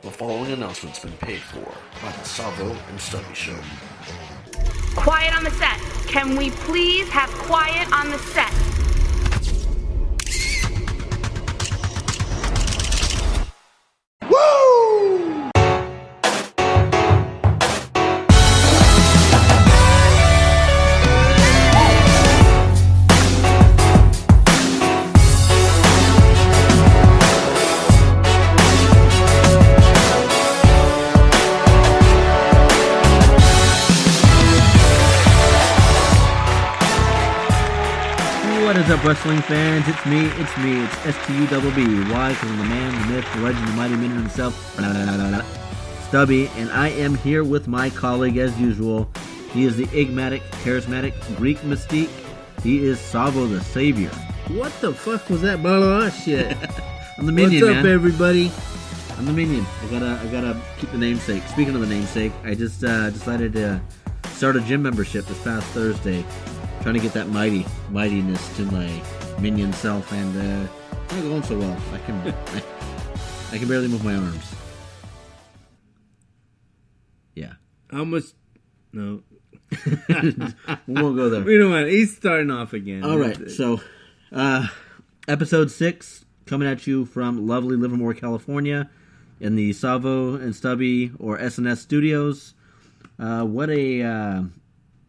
The following announcement's been paid for by the Savvo and Stubby Show. Quiet on the set. Can we please have quiet on the set? What is up, wrestling fans? It's me, it's S-T-U-B-B-Y, from the man, the myth, the legend, the mighty minute himself, Stubby, and I am here with my colleague as usual. He is the enigmatic, charismatic Greek mystique. He is Savvo the Savior. What the fuck was that blah blah shit? I'm the minion, What's up, man. everybody? I'm the minion. I gotta keep the namesake. Speaking of the namesake, I just decided to start a gym membership this past Thursday. Trying to get that mightiness to my minion self, and it's not going so well. I can barely move my arms. Yeah. How much? No. We won't go there. You know what? He's starting off again. All right, so episode 6 coming at you from lovely Livermore, California, in the Savvo and Stubby or SNS studios.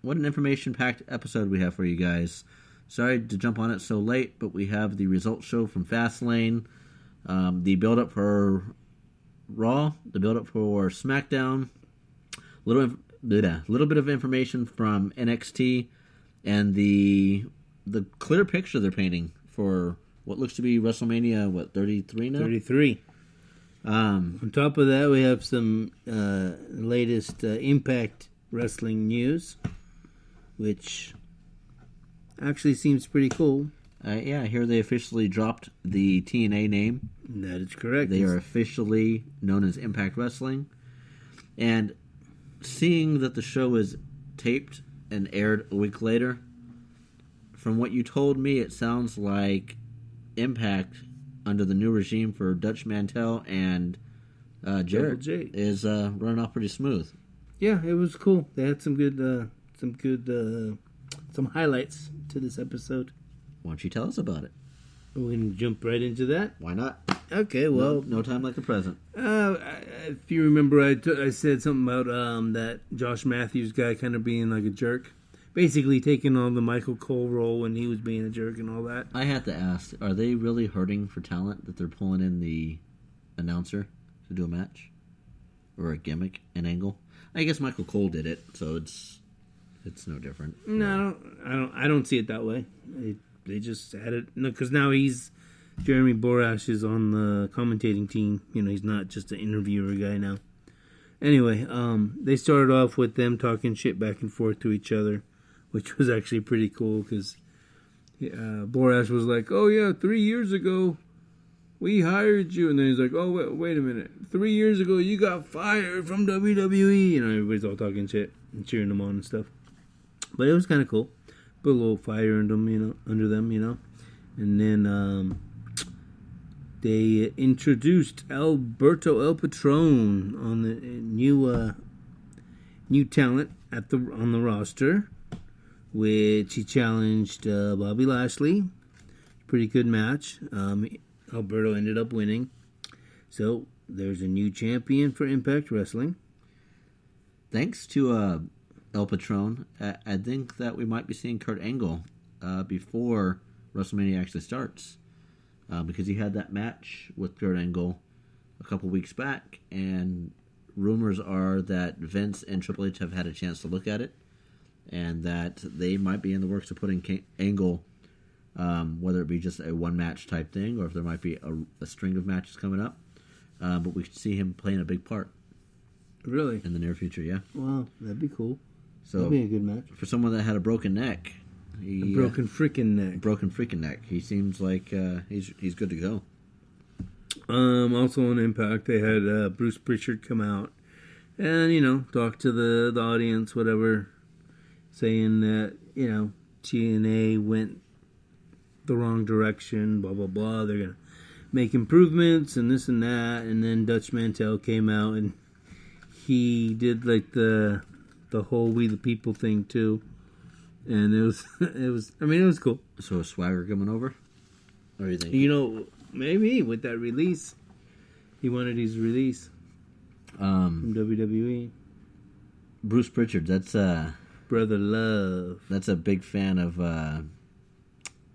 What an information-packed episode we have for you guys. Sorry to jump on it so late, but we have the results show from FASTLANE, the build-up for Raw, the build-up for SmackDown, little bit of information from NXT, and the clear picture they're painting for what looks to be WrestleMania, 33 now? 33. On top of that, we have some latest Impact Wrestling news, which actually seems pretty cool. Yeah, I hear they officially dropped the TNA name. That is correct. They are officially known as Impact Wrestling. And seeing that the show is taped and aired a week later, from what you told me, it sounds like Impact, under the new regime for Dutch Mantel and Jarrett, is running off pretty smooth. Yeah, it was cool. They had some highlights to this episode. Why don't you tell us about it? We can jump right into that. Why not? Okay, well, no time like the present. if you remember, I said something about that Josh Matthews guy kind of being like a jerk, basically taking on the Michael Cole role when he was being a jerk and all that. I have to ask: are they really hurting for talent that they're pulling in the announcer to do a match or a gimmick, an angle? I guess Michael Cole did it, so it's no different. No, I don't see it that way. They just had it because now Jeremy Borash is on the commentating team. You know, he's not just an interviewer guy now. Anyway, they started off with them talking shit back and forth to each other, which was actually pretty cool because Borash was like, "Oh yeah, 3 years ago we hired you," and then he's like, "Oh wait a minute, 3 years ago you got fired from WWE." You know, everybody's all talking shit and cheering them on and stuff. But it was kind of cool. Put a little fire under them, and then they introduced Alberto El Patron on the new talent on the roster, which he challenged Bobby Lashley. Pretty good match. Alberto ended up winning. So there's a new champion for Impact Wrestling. Thanks to El Patron, I think that we might be seeing Kurt Angle before WrestleMania actually starts, because he had that match with Kurt Angle a couple weeks back, and rumors are that Vince and Triple H have had a chance to look at it, and that they might be in the works of putting Angle, whether it be just a one-match type thing, or if there might be a string of matches coming up, but we could see him playing a big part. Really? In the near future, yeah. Wow, that'd be cool. So, that'd be a good match. For someone that had a broken neck, broken freaking neck. He seems like he's good to go. Also on Impact, they had Bruce Pritchard come out and talk to the audience, whatever, saying that TNA went the wrong direction, blah blah blah. They're gonna make improvements and this and that. And then Dutch Mantel came out and he did like the whole We the People thing too. And it was it was cool. So is Swagger coming over? What do you think? You know, maybe with that release, he wanted his release from WWE. Bruce Pritchard, that's Brother Love. That's a big fan of the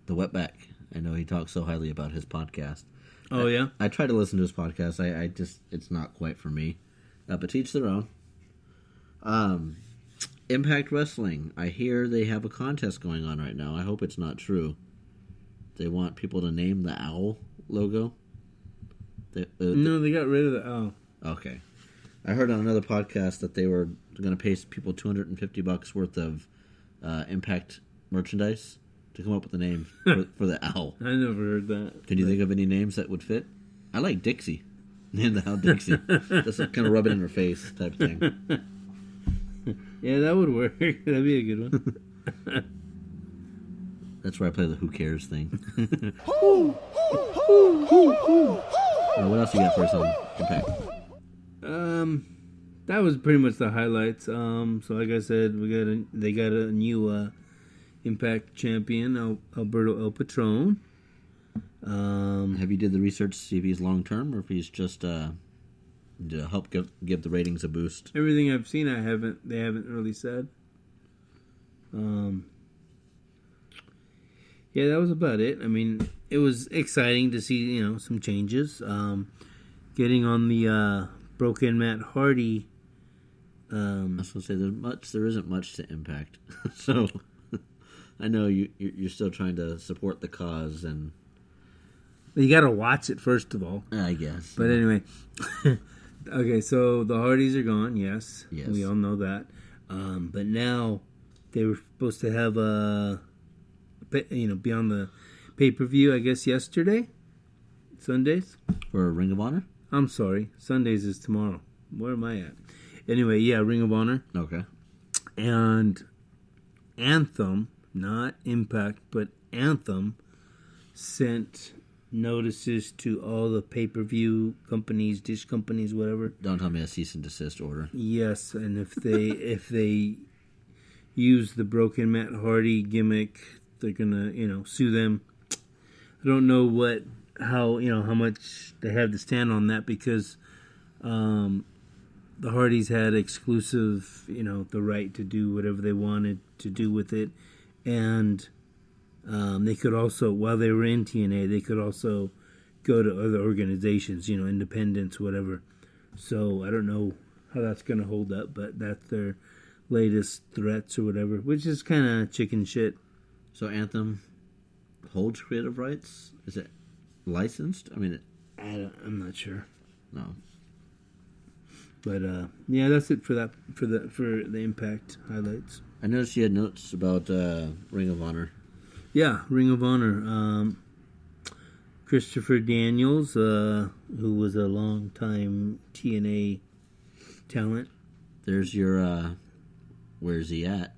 Wetback. I know he talks so highly about his podcast. Oh, yeah? I try to listen to his podcast. I just, it's not quite for me. But to each their own. Impact Wrestling. I hear they have a contest going on right now. I hope it's not true. They want people to name the owl logo. No, they got rid of the owl. Okay. I heard on another podcast that they were going to pay people $250 worth of Impact merchandise to come up with a name for the owl. I never heard that. Can you think of any names that would fit? I like Dixie. Name the owl Dixie. Just kind of rub it in her face type thing. Yeah, that would work. That'd be a good one. That's where I play the Who Cares thing. What else you got for us on Impact? That was pretty much the highlights. So like I said, they got a new Impact champion, Alberto El Patron. Have you did the research to see if he's long term or if he's just to help give the ratings a boost? Everything I've seen, they haven't really said. Yeah, that was about it. I mean, it was exciting to see, some changes. Getting on the Broken Matt Hardy. I was gonna say there isn't much to Impact, so I know you're still trying to support the cause, and you got to watch it first of all. I guess. But anyway, okay. So the Hardys are gone. Yes, we all know that. But now they were supposed to have be on the pay-per-view. I guess yesterday, Sundays for Ring of Honor. I'm sorry, Sundays is tomorrow. Where am I at? Anyway, yeah, Ring of Honor. Okay. And Anthem, not Impact, but Anthem, sent notices to all the pay-per-view companies, dish companies, whatever. Don't tell me a cease and desist order. Yes, and if they use the Broken Matt Hardy gimmick, they're gonna, sue them. I don't know how much they have to stand on that because the Hardys had exclusive, the right to do whatever they wanted to do with it, and they could also, while they were in TNA, they could also go to other organizations, independents, whatever. So I don't know how that's going to hold up, but that's their latest threats or whatever, which is kind of chicken shit. So Anthem holds creative rights? Is it licensed? I mean, I'm not sure. No. But yeah, that's it for the Impact highlights. I noticed you had notes about Ring of Honor. Yeah, Ring of Honor. Christopher Daniels, who was a long-time TNA talent. There's your, where's he at?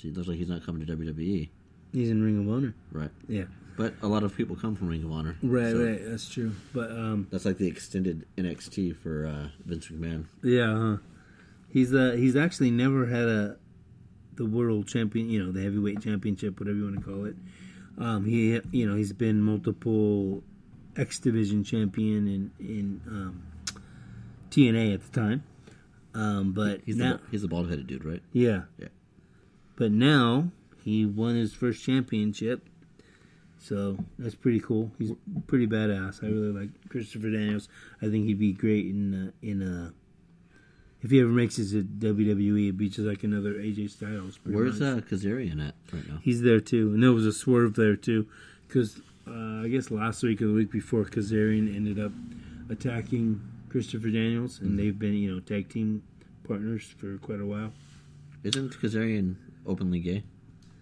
It looks like he's not coming to WWE. He's in Ring of Honor. Right. Yeah. But a lot of people come from Ring of Honor. Right, that's true. But that's like the extended NXT for Vince McMahon. Yeah, he's actually never had the world champion, the heavyweight championship, whatever you want to call it. He's been multiple X Division champion in TNA at the time. But he's the bald-headed dude, right? Yeah. Yeah. But now he won his first championship. So that's pretty cool. He's pretty badass. I really like Christopher Daniels. I think he'd be great in if he ever makes it to WWE. It'd be just like another AJ Styles. Where's Kazarian at right now? He's there too, and there was a swerve there too, because I guess last week or the week before, Kazarian ended up attacking Christopher Daniels, and they've been tag team partners for quite a while. Isn't Kazarian openly gay?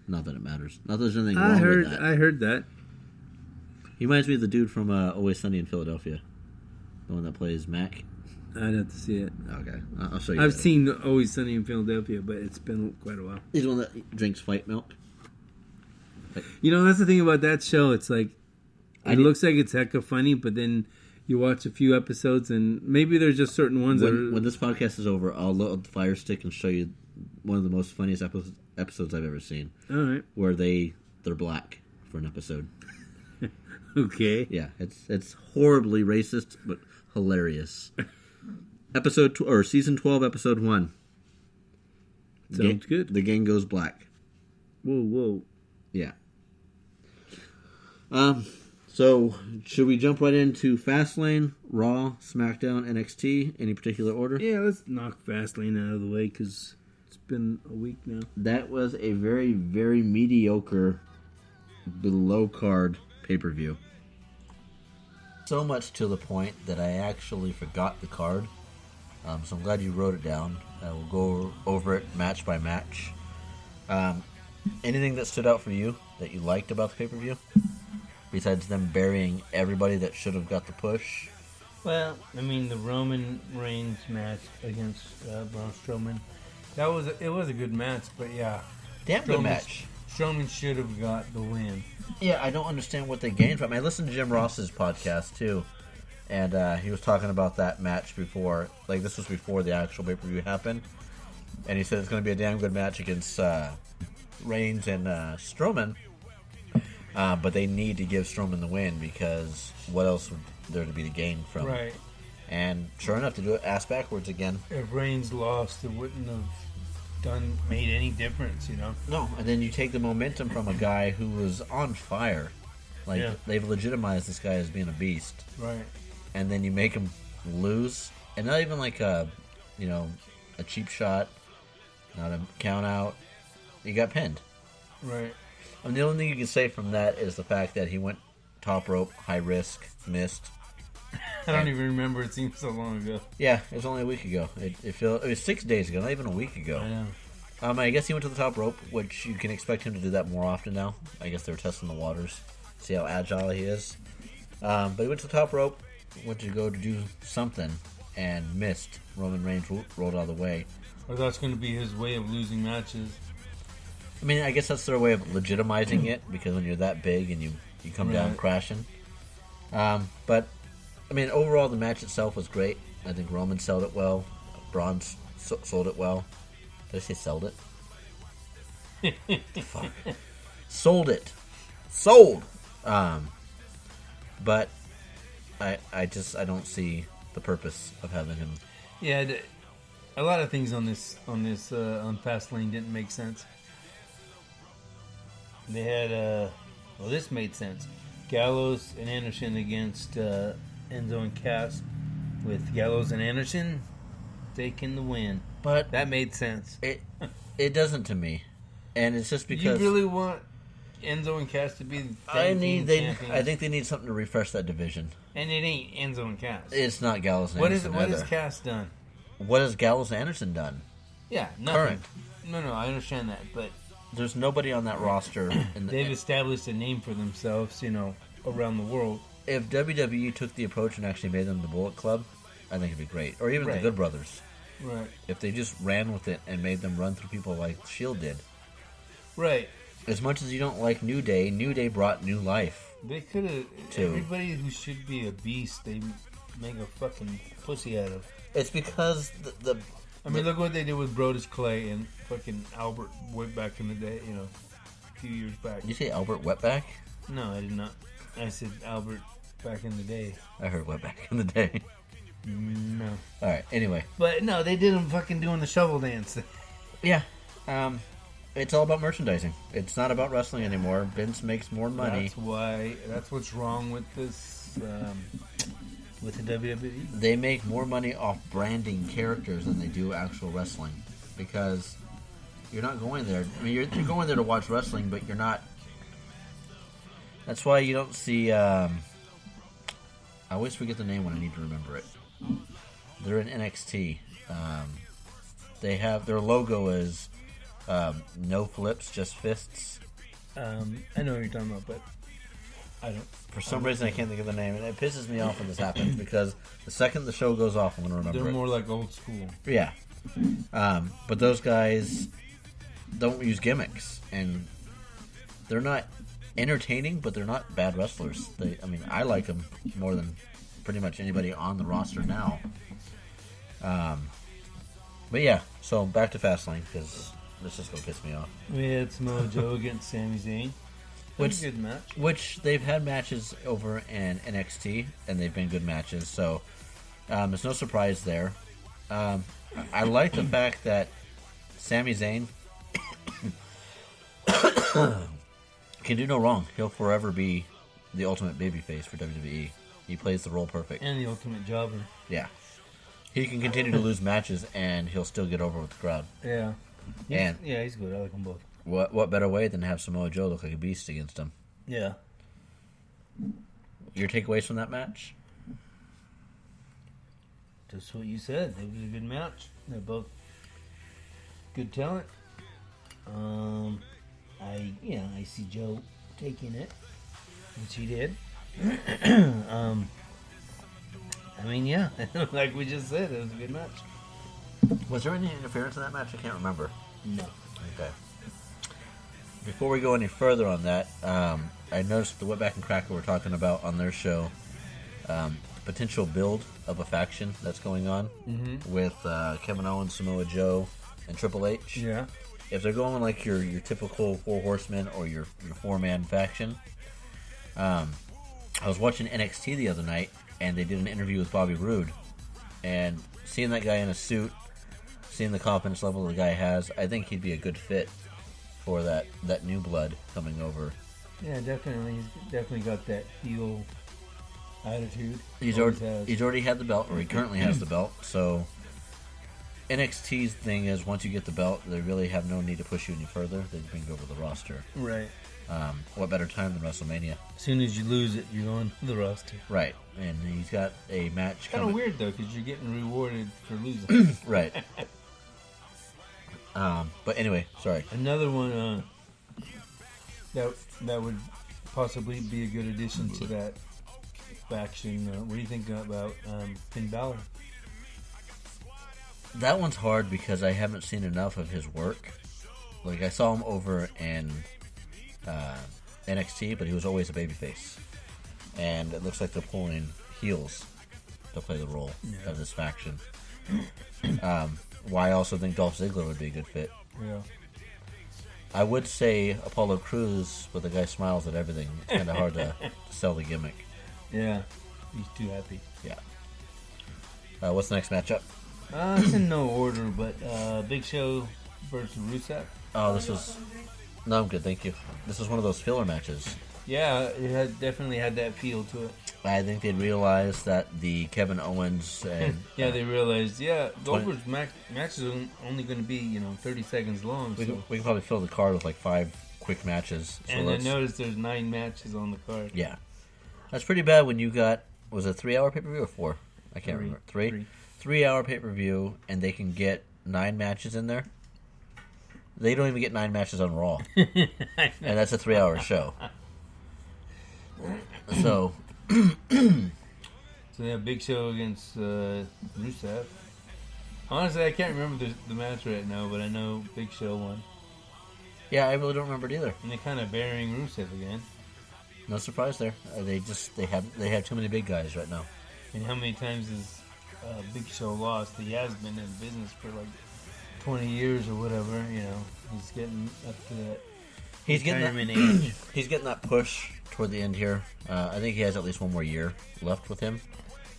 Not that it matters. Not that there's anything wrong with that. I heard that. He reminds me of the dude from Always Sunny in Philadelphia. The one that plays Mac. I'd have to see it. Okay. I'll show you. I've seen Always Sunny in Philadelphia, but it's been quite a while. He's the one that drinks white milk. That's the thing about that show. It's like, It looks like it's hecka funny, but then you watch a few episodes, and maybe there's just certain ones when this podcast is over, I'll load the Fire Stick and show you one of the most funniest episodes I've ever seen. All right. Where they're black for an episode. Okay. Yeah, it's horribly racist, but hilarious. Season 12, episode 1. Sounds good. The gang goes black. Whoa. Yeah. So, should we jump right into FASTLANE, Raw, SmackDown, NXT? Any particular order? Yeah, let's knock FASTLANE out of the way because it's been a week now. That was a very, very mediocre, below-card pay-per-view. So much to the point that I actually forgot the card. So I'm glad you wrote it down. We'll go over it match by match. Anything that stood out for you that you liked about the pay-per-view? Besides them burying everybody that should have got the push? Well, I mean, the Roman Reigns match against Braun Strowman, it was a good match, but yeah. Damn good match. Strowman should have got the win. Yeah, I don't understand what they gained from it. I listened to Jim Ross's podcast, too, and he was talking about that match before. Like, this was before the actual pay-per-view happened, and he said it's going to be a damn good match against Reigns and Strowman. But they need to give Strowman the win because what else would there to be to gain from it? Right. And sure enough, to do it ass backwards again. If Reigns lost, it wouldn't have made any difference, you know? No, and then you take the momentum from a guy who was on fire. Like, they've legitimized this guy as being a beast. Right. And then you make him lose. And not even like a cheap shot, not a count out. You got pinned. Right. And the only thing you can say from that is the fact that he went top rope, high risk, missed. I don't even remember. It seems so long ago. Yeah, it was only a week ago. It was 6 days ago, not even a week ago. I know. I guess he went to the top rope, which you can expect him to do that more often now. I guess they were testing the waters, see how agile he is. But he went to the top rope, went to go to do something, and missed. Roman Reigns rolled out of the way. Or that's going to be his way of losing matches. I mean, I guess that's their way of legitimizing it, because when you're that big and you come down crashing. But, I mean, overall, the match itself was great. I think Roman sold it well. Braun sold it well. Did I say sold it? Fuck. Sold it. Sold! But, I don't see the purpose of having him. Yeah, a lot of things on FASTLANE didn't make sense. They had, this made sense. Gallows and Anderson against Enzo and Cass, with Gallows and Anderson taking the win. But that made sense. It doesn't to me, and it's just because you really want Enzo and Cass to be the champions. I think they need something to refresh that division. And it ain't Enzo and Cass. It's not Gallows and what Anderson. What has Cass done? What has Gallows and Anderson done? Yeah, nothing. Current. No, I understand that, but there's nobody on that roster. They've established a name for themselves, around the world. If WWE took the approach and actually made them the Bullet Club, I think it'd be great. Or even the Good Brothers. Right. If they just ran with it and made them run through people like Shield did. Right. As much as you don't like New Day brought new life. They could have. Everybody who should be a beast, they make a fucking pussy out of. It's because I mean, look what they did with Brodus Clay and fucking Albert way back in the day, a few years back. Did you say Albert Wetback? No, I did not. I said Albert back in the day. I heard Wetback in the day. No. Alright, anyway. But no, they did them fucking doing the shovel dance. Yeah. It's all about merchandising. It's not about wrestling anymore. Vince makes more money. That's what's wrong with this, with the WWE. They make more money off branding characters than they do actual wrestling. Because you're not going there. I mean, you're going there to watch wrestling, but you're not. That's why you don't see. I always forget the name when I need to remember it. They're in NXT. They have their logo is no flips, just fists. I know what you're talking about, but I don't. For some reason, I can't think of the name, and it pisses me off when this happens because the second the show goes off, I'm going to remember. They're more like old school. Yeah, but those guys don't use gimmicks, and they're not entertaining, but they're not bad wrestlers. I like them more than pretty much anybody on the roster now. But yeah, so back to Fastlane, because this is going to piss me off. We had Samoa Joe against Sami Zayn. Which, a good match. Which they've had matches over in NXT, and they've been good matches, so there's no surprise there. I like the fact that Sami Zayn can do no wrong. He'll forever be the ultimate babyface for WWE. He plays the role perfect. And the ultimate jobber. Yeah. He can continue to lose matches, and he'll still get over with the crowd. Yeah. He's good. I like them both. What better way than to have Samoa Joe look like a beast against him? Yeah. Your takeaways from that match? Just what you said. It was a good match. They're both good talent. I see Joe taking it, which he did. Like we just said, it was a good match. Was there any interference in that match? I can't remember. No. Okay. Before we go any further on that, I noticed the Wetback and Cracker were talking about on their show the potential build of a faction that's going on with Kevin Owens, Samoa Joe, and Triple H. Yeah. If they're going like your typical 4 horsemen or your 4-man faction, I was watching NXT the other night, and they did an interview with Bobby Roode, and seeing that guy in a suit, seeing the confidence level the guy has, I think he'd be a good fit for that new blood coming over. Yeah, definitely. He's definitely got that heel attitude. He's already had the belt, or he currently has the belt. So NXT's thing is, once you get the belt, they really have no need to push you any further. They bring you over the roster. Right. What better time than WrestleMania? As soon as you lose it, you're on the roster. Right. And he's got a match kind coming. of weird, though, because you're getting rewarded for losing. Right. But anyway, sorry. Another one that would possibly be a good addition to that faction. What do you think about Finn Balor? That one's hard because I haven't seen enough of his work. Like, I saw him over in NXT, but he was always a babyface. And it looks like they're pulling heels to play the role of this faction. Why I also think Dolph Ziggler would be a good fit. Yeah. I would say Apollo Crews, but the guy smiles at everything. It's kind of hard to sell the gimmick. Yeah. He's too happy. Yeah. What's the next matchup? It's in no order, but Big Show versus Rusev. Oh, this was... No, I'm good, thank you. This was one of those filler matches. Yeah, it definitely had that feel to it. I think they'd realized that the Kevin Owens and... they realized, Goldberg's match is only going to be, 30 seconds long. We can probably fill the card with like 5 quick matches. So and I noticed there's 9 matches on the card. Yeah. That's pretty bad when you got... Was it a 3-hour pay-per-view or 4? I can't remember. 3? 3-hour pay-per-view, and they can get 9 matches in there. They don't even get 9 matches on Raw. And that's a 3-hour show. So they have Big Show against Rusev. Honestly, I can't remember the match right now, but I know Big Show won. Yeah, I really don't remember it either. And they're kind of burying Rusev again. No surprise there. They have too many big guys right now. And how many times has Big Show lost? He has been in business for like 20 years or whatever. He's getting up to that. He's getting that push toward the end here. I think he has at least one more year left with him,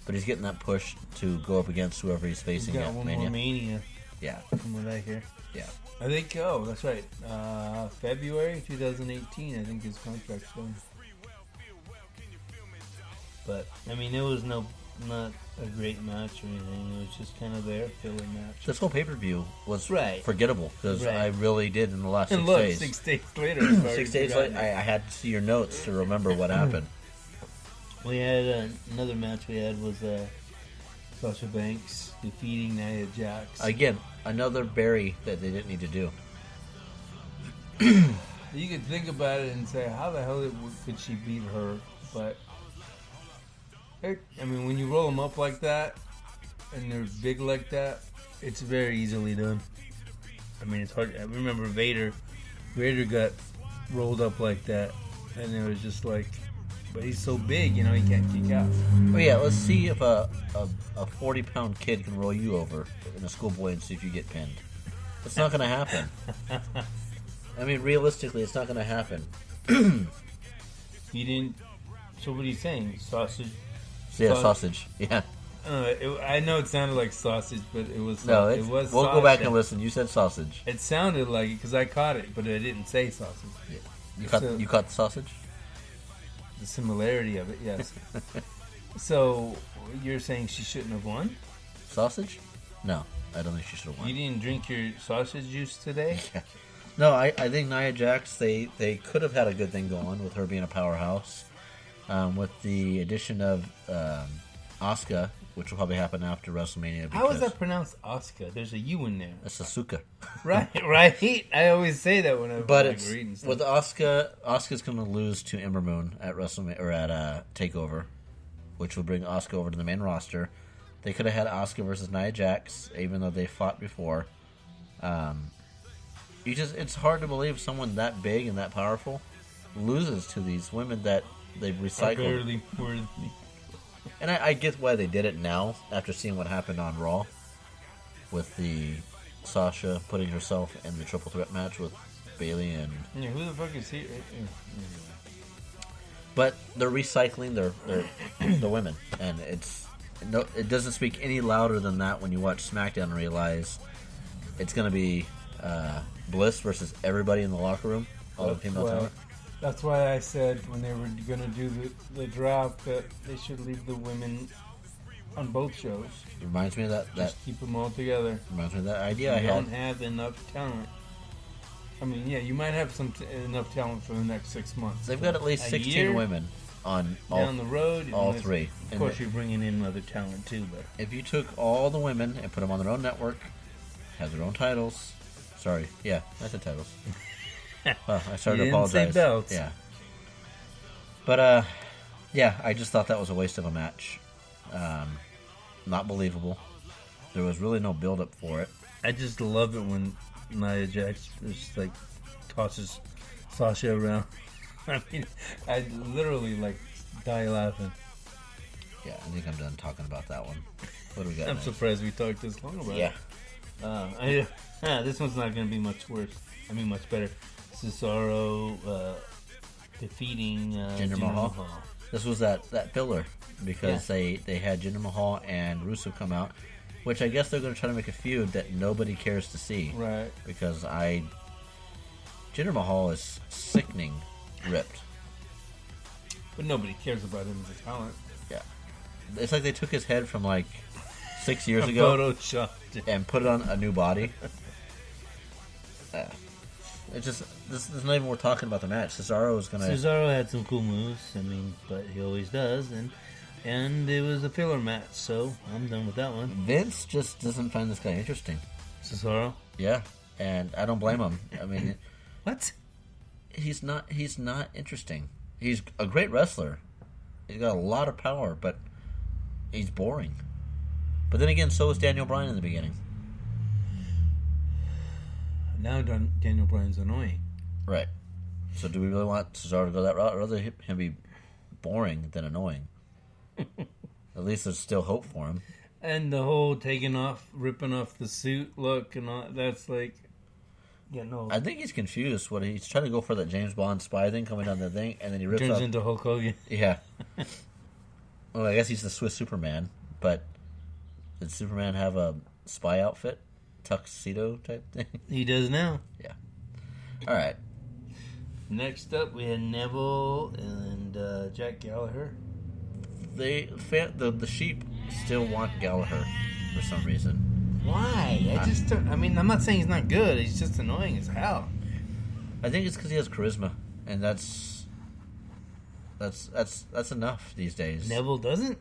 but he's getting that push to go up against whoever he's facing got at one Mania. More Mania. Yeah, from what I hear. Yeah, I think. Oh, that's right. February 2018. I think his contract's done. But I mean, it was not a great match or anything. It was just kind of there, filler match. This whole pay-per-view was right. forgettable because I really did in the last 6 and look, days. 6 days later. 6 days later, I had to see your notes to remember what happened. We had another match. We had was Sasha Banks defeating Nia Jax. Again, another bury that they didn't need to do. You could think about it and say, how the hell could she beat her? But I mean, when you roll them up like that, and they're big like that, it's very easily done. I mean, it's hard. I remember Vader got rolled up like that, And it was just like, but he's so big, he can't kick out. Oh yeah, let's see if a 40-pound kid can roll you over in a schoolboy and see if you get pinned. It's not going to happen. I mean, realistically, it's not going to happen. He didn't. So what are you saying? Sausage? Yeah, sausage. Yeah. I know it sounded like sausage, but it was. No, it was. We'll go back and listen. You said sausage. It sounded like it because I caught it, but I didn't say sausage. Yeah. You caught the sausage? The similarity of it, yes. So you're saying she shouldn't have won? Sausage? No, I don't think she should have won. You didn't drink your sausage juice today? Yeah. No, I think Nia Jax, they could have had a good thing going with her being a powerhouse. With the addition of Asuka, which will probably happen after WrestleMania. How is that pronounced Asuka? There's a U in there. That's Asuka. Right. I always say that when I'm reading stuff. With Asuka's going to lose to Ember Moon at WrestleMania or at Takeover, which will bring Asuka over to the main roster. They could have had Asuka versus Nia Jax, even though they fought before. It's hard to believe someone that big and that powerful loses to these women that they've recycled. Barely worthy. And I get why they did it now after seeing what happened on Raw with the Sasha putting herself in the triple threat match with Bayley and. Yeah, who the fuck is he? But they're recycling the women, and it doesn't speak any louder than that when you watch SmackDown and realize it's going to be Bliss versus everybody in the locker room, all the female talent. That's why I said when they were going to do the draft that they should leave the women on both shows. It reminds me of that. Just keep them all together. Reminds me of that idea I had. Don't have enough talent. I mean, yeah, you might have enough talent for the next 6 months. They've got at least 16 women on down the road. All three. Of course, you're bringing in other talent too, but if you took all the women and put them on their own network, have their own titles. Sorry, yeah, I said titles. Well, I started to apologize. Say belts. Yeah, but yeah, I just thought that was a waste of a match. Not believable. There was really no build up for it. I just love it when Nia Jax just like tosses Sasha around. I mean, I literally like die laughing. Yeah, I think I'm done talking about that one. What do we got? I'm next? surprised we talked this long about it. This one's not going to be much worse. I mean, much better. Cesaro defeating Jinder Mahal. This was that filler because they had Jinder Mahal and Rusev come out, which I guess they're going to try to make a feud that nobody cares to see. Right. Because Jinder Mahal is sickening ripped. But nobody cares about him as a talent. Yeah. It's like they took his head from like 6 years ago Photoshopped it. and put it on a new body. It's just, this is not even worth talking about the match. Cesaro had some cool moves, I mean, but he always does, and it was a filler match, so I'm done with that one. Vince just doesn't find this guy interesting. Cesaro? Yeah, and I don't blame him. I mean, what? He's not interesting. He's a great wrestler. He's got a lot of power, but he's boring. But then again, so was Daniel Bryan in the beginning. Now Daniel Bryan's annoying. Right. So do we really want Cesaro to go that route? I'd rather him be boring than annoying. At least there's still hope for him. And the whole ripping off the suit look and all, that's like... Yeah, no. I think he's confused. He's trying to go for that James Bond spy thing coming down the thing, and then he rips turns off... into Hulk Hogan. Yeah. Well, I guess he's the Swiss Superman, but did Superman have a spy outfit? Tuxedo type thing? He does now. Yeah. All right. Next up, we had Neville and Jack Gallagher. The sheep still want Gallagher for some reason. Why? I mean, I'm not saying he's not good. He's just annoying as hell. I think it's because he has charisma, and that's enough these days. Neville doesn't?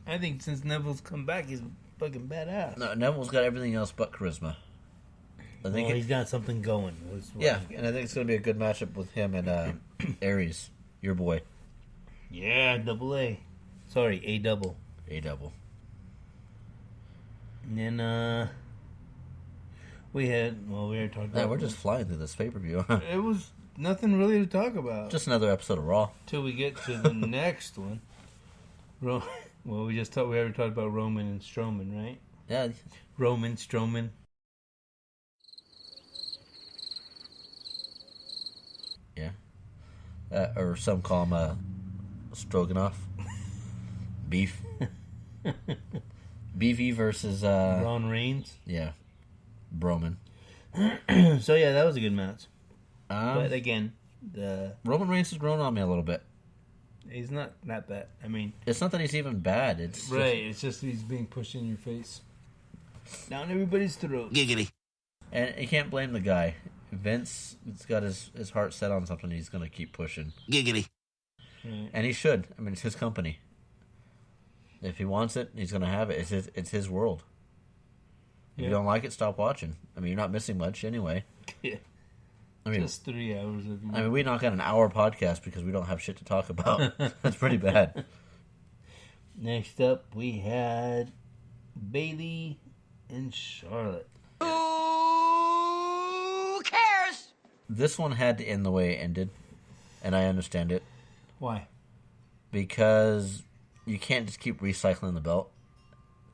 I think since Neville's come back, he's fucking badass. No, Neville's got everything else but charisma. I think he's got something going. Yeah, and I think it's going to be a good matchup with him and Aries, your boy. Yeah, double A. Sorry, A double. A double. And then we were talking about... We're just flying through this pay-per-view. It was nothing really to talk about. Just another episode of Raw. Till we get to the next one. Well, we already talked about Roman and Strowman, right? Yeah. Roman, Strowman. Yeah. Or some call him Stroganoff. Beef. Beefy versus... Ron Reigns. Yeah. Roman. So, yeah, that was a good match. But, again, Roman Reigns has grown on me a little bit. he's not that bad. I mean... It's not that he's even bad. It's It's just he's being pushed in your face. Down everybody's throat. Giggity. And you can't blame the guy. Vince has got his heart set on something. He's going to keep pushing. Giggity. Right. And he should. I mean, it's his company. If he wants it, he's going to have it. It's his world. If you don't like it, stop watching. I mean, you're not missing much anyway. Yeah. I mean, just 3 hours of... I mean, we knock out an hour podcast because we don't have shit to talk about. That's pretty bad. Next up, we had Bayley and Charlotte. Who cares? This one had to end the way it ended, and I understand it. Why? Because you can't just keep recycling the belt.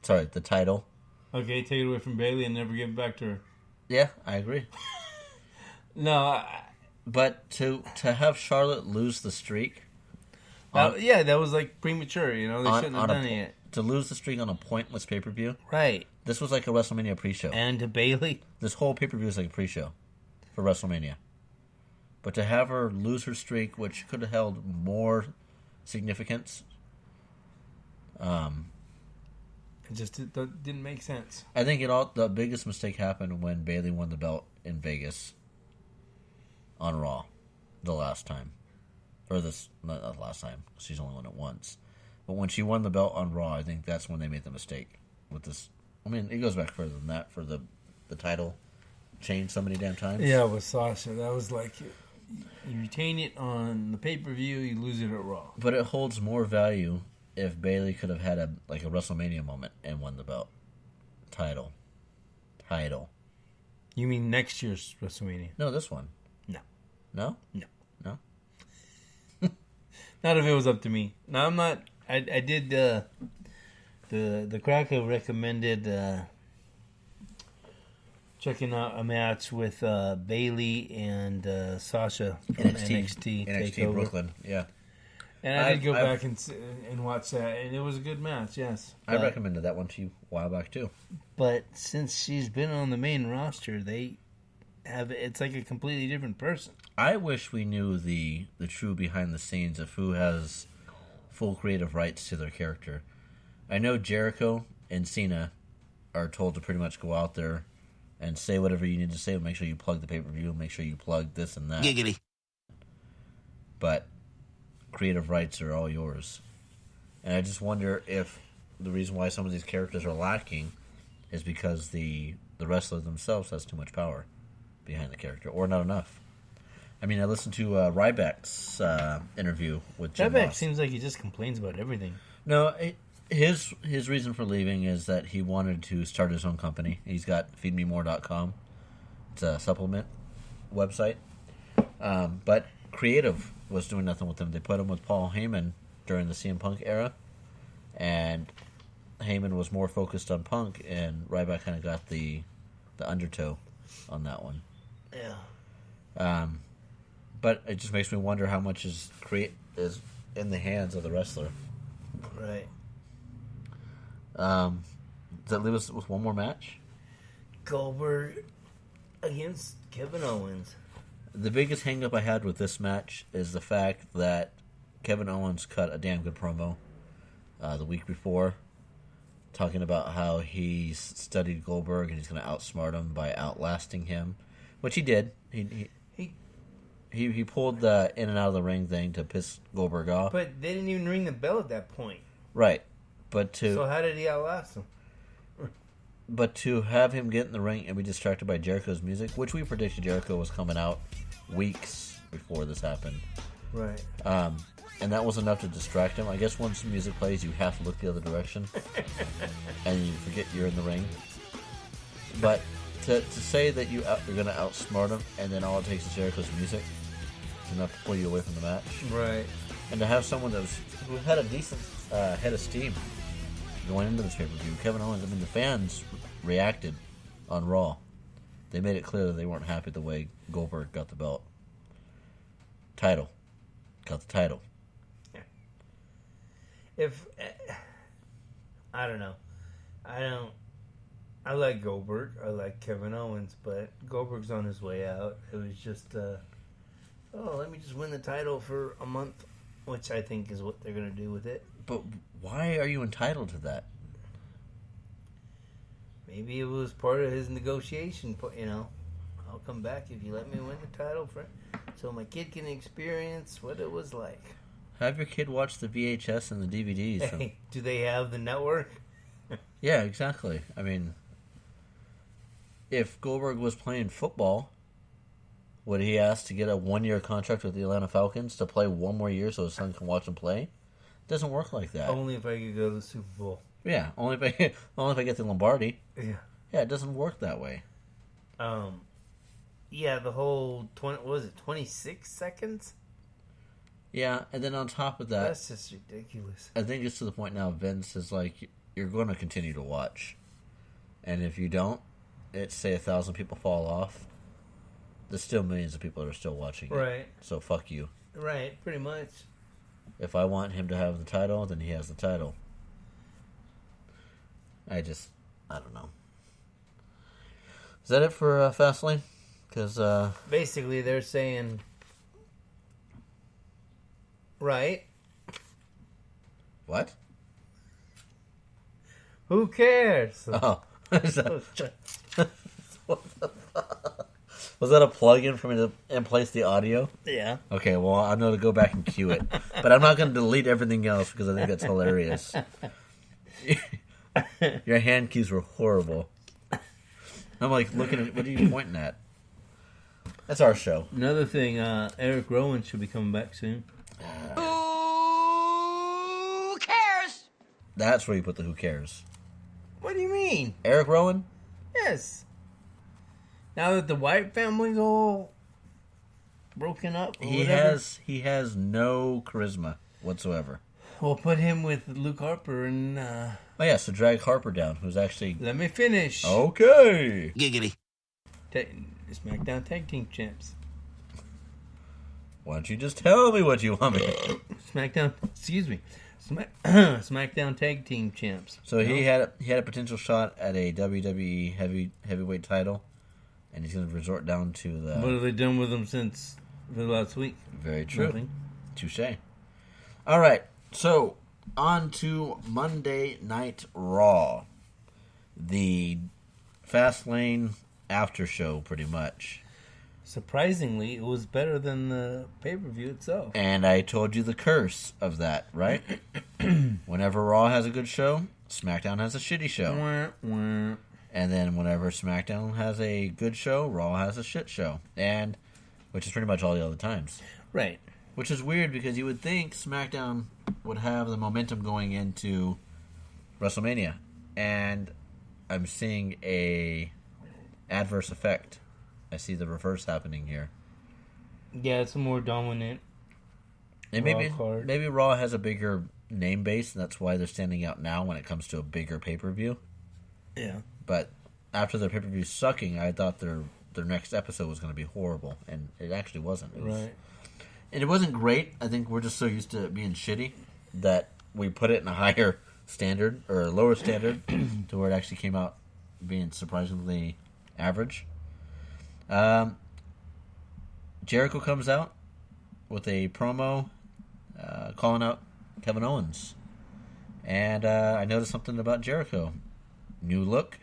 Sorry, the title. Okay, take it away from Bayley and never give it back to her. Yeah, I agree. No, But to have Charlotte lose the streak... that was like premature, you know? They shouldn't have done it yet. To lose the streak on a pointless pay-per-view. Right. This was like a WrestleMania pre-show. And to Bayley? This whole pay-per-view was like a pre-show for WrestleMania. But to have her lose her streak, which could have held more significance... It just didn't make sense. I think the biggest mistake happened when Bayley won the belt in Vegas on Raw the last time. Or not the last time, she's only won it once. But when she won the belt on Raw, I think that's when they made the mistake with this. I mean, it goes back further than that for the title change so many damn times. Yeah, with Sasha, that was like you retain it on the pay-per-view, you lose it at Raw. But it holds more value if Bayley could have had a WrestleMania moment and won the belt. Title. You mean next year's WrestleMania? No, this one. No. No? No. No? Not if it was up to me. No, I'm not. I did the Cracker recommended checking out a match with Bayley and Sasha from NXT Takeover. Brooklyn, yeah. And I did go back and watch that, and it was a good match, yes. I recommended that one to you a while back, too. But since she's been on the main roster, it's like a completely different person. I wish we knew the true behind the scenes of who has full creative rights to their character. I know Jericho and Cena are told to pretty much go out there and say whatever you need to say, but make sure you plug the pay-per-view, make sure you plug this and that. Giggity. But creative rights are all yours. And I just wonder if the reason why some of these characters are lacking is because the wrestler themselves has too much power behind the character, or not enough. I mean, I listened to Ryback's interview with Jim Ryback Ross. seems like he just complains about everything. No, his reason for leaving is that he wanted to start his own company. He's got feedmemore.com. It's a supplement website. But creative was doing nothing with him. They put him with Paul Heyman during the CM Punk era, and Heyman was more focused on Punk, and Ryback kind of got the undertow on that one. Yeah. But it just makes me wonder how much is in the hands of the wrestler. Right. Does that leave us with one more match? Goldberg against Kevin Owens. The biggest hang-up I had with this match is the fact that Kevin Owens cut a damn good promo the week before, talking about how he studied Goldberg and he's going to outsmart him by outlasting him, which he did. He pulled the in and out of the ring thing to piss Goldberg off. But they didn't even ring the bell at that point. Right. So how did he outlast him? But to have him get in the ring and be distracted by Jericho's music, which we predicted Jericho was coming out weeks before this happened. Right. And that was enough to distract him. I guess once the music plays, you have to look the other direction. And you forget you're in the ring. But to say that you're going to outsmart him and then all it takes is Jericho's music, enough to pull you away from the match. Right. And to have someone who had a decent head of steam going into this pay-per-view, Kevin Owens, I mean, the fans reacted on Raw. They made it clear that they weren't happy the way Goldberg got the belt. Got the title. I don't know. I like Goldberg. I like Kevin Owens, but Goldberg's on his way out. It was just, let me just win the title for a month, which I think is what they're going to do with it. But why are you entitled to that? Maybe it was part of his negotiation. I'll come back if you let me win the title so my kid can experience what it was like. Have your kid watch the VHS and the DVDs. Hey, do they have the network? Yeah, exactly. I mean, if Goldberg was playing football, would he ask to get a 1-year contract with the Atlanta Falcons to play 1 more year so his son can watch him play? It doesn't work like that. Only if I could go to the Super Bowl. Yeah, only if I get the Lombardi. Yeah. Yeah, it doesn't work that way. Yeah, the whole 26 seconds? Yeah, and then on top of that, That's just ridiculous. I think it's to the point now Vince is like, you're going to continue to watch. And if you don't, it's say 1,000 people fall off. There's still millions of people that are still watching it. Right. So fuck you. Right, pretty much. If I want him to have the title, then he has the title. I don't know. Is that it for Fastlane? Because basically they're saying, right? What? Who cares? Oh, is that, what the fuck? Was that a plug-in for me to place the audio? Yeah. Okay, well, I'm going to go back and cue it. But I'm not going to delete everything else because I think that's hilarious. Your hand keys were horrible. I'm like looking at, what are you pointing at? That's our show. Another thing, Eric Rowan should be coming back soon. Who cares? That's where you put the who cares. What do you mean? Eric Rowan? Yes. Now that the White family's all broken up, or He has no charisma whatsoever. We'll put him with Luke Harper and. Oh yeah, so drag Harper down, who's actually. Let me finish. Okay. Giggity. SmackDown Tag Team Champs. Why don't you just tell me what you want me to do? SmackDown. Excuse me. SmackDown Tag Team Champs. So he had a potential shot at a WWE heavyweight title, and he's going to resort down to the. What have they done with him since the last week? Very true. Nothing. Touche. All right, so on to Monday Night Raw, the Fastlane after show, pretty much. Surprisingly, it was better than the pay-per-view itself. And I told you the curse of that, right? Whenever Raw has a good show, SmackDown has a shitty show. Wah, wah. And then whenever SmackDown has a good show, Raw has a shit show. And which is pretty much all the other times. Right. Which is weird because you would think SmackDown would have the momentum going into WrestleMania. And I'm seeing a adverse effect. I see the reverse happening here. Yeah, it's a more dominant And Raw card. maybe Raw has a bigger name base, and that's why they're standing out now when it comes to a bigger pay-per-view. Yeah. But after their pay-per-view sucking, I thought their next episode was going to be horrible, and it actually wasn't. It was, Right. And it wasn't great. I think we're just so used to it being shitty that we put it in a higher standard, or a lower standard, to where it actually came out being surprisingly average. Jericho comes out with a promo calling out Kevin Owens. And I noticed something about Jericho. New look.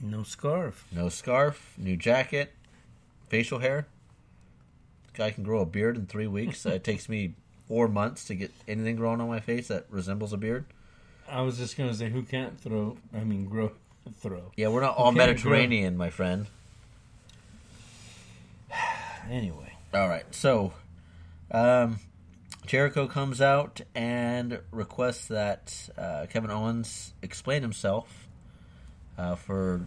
No scarf. No scarf. New jacket. Facial hair. Guy can grow a beard in 3 weeks. It takes me 4 months to get anything growing on my face that resembles a beard. I was just going to say, who can't throw? Throw. Yeah, we're not all Okay, Mediterranean, my friend. Anyway. All right, so Jericho comes out and requests that Kevin Owens explain himself for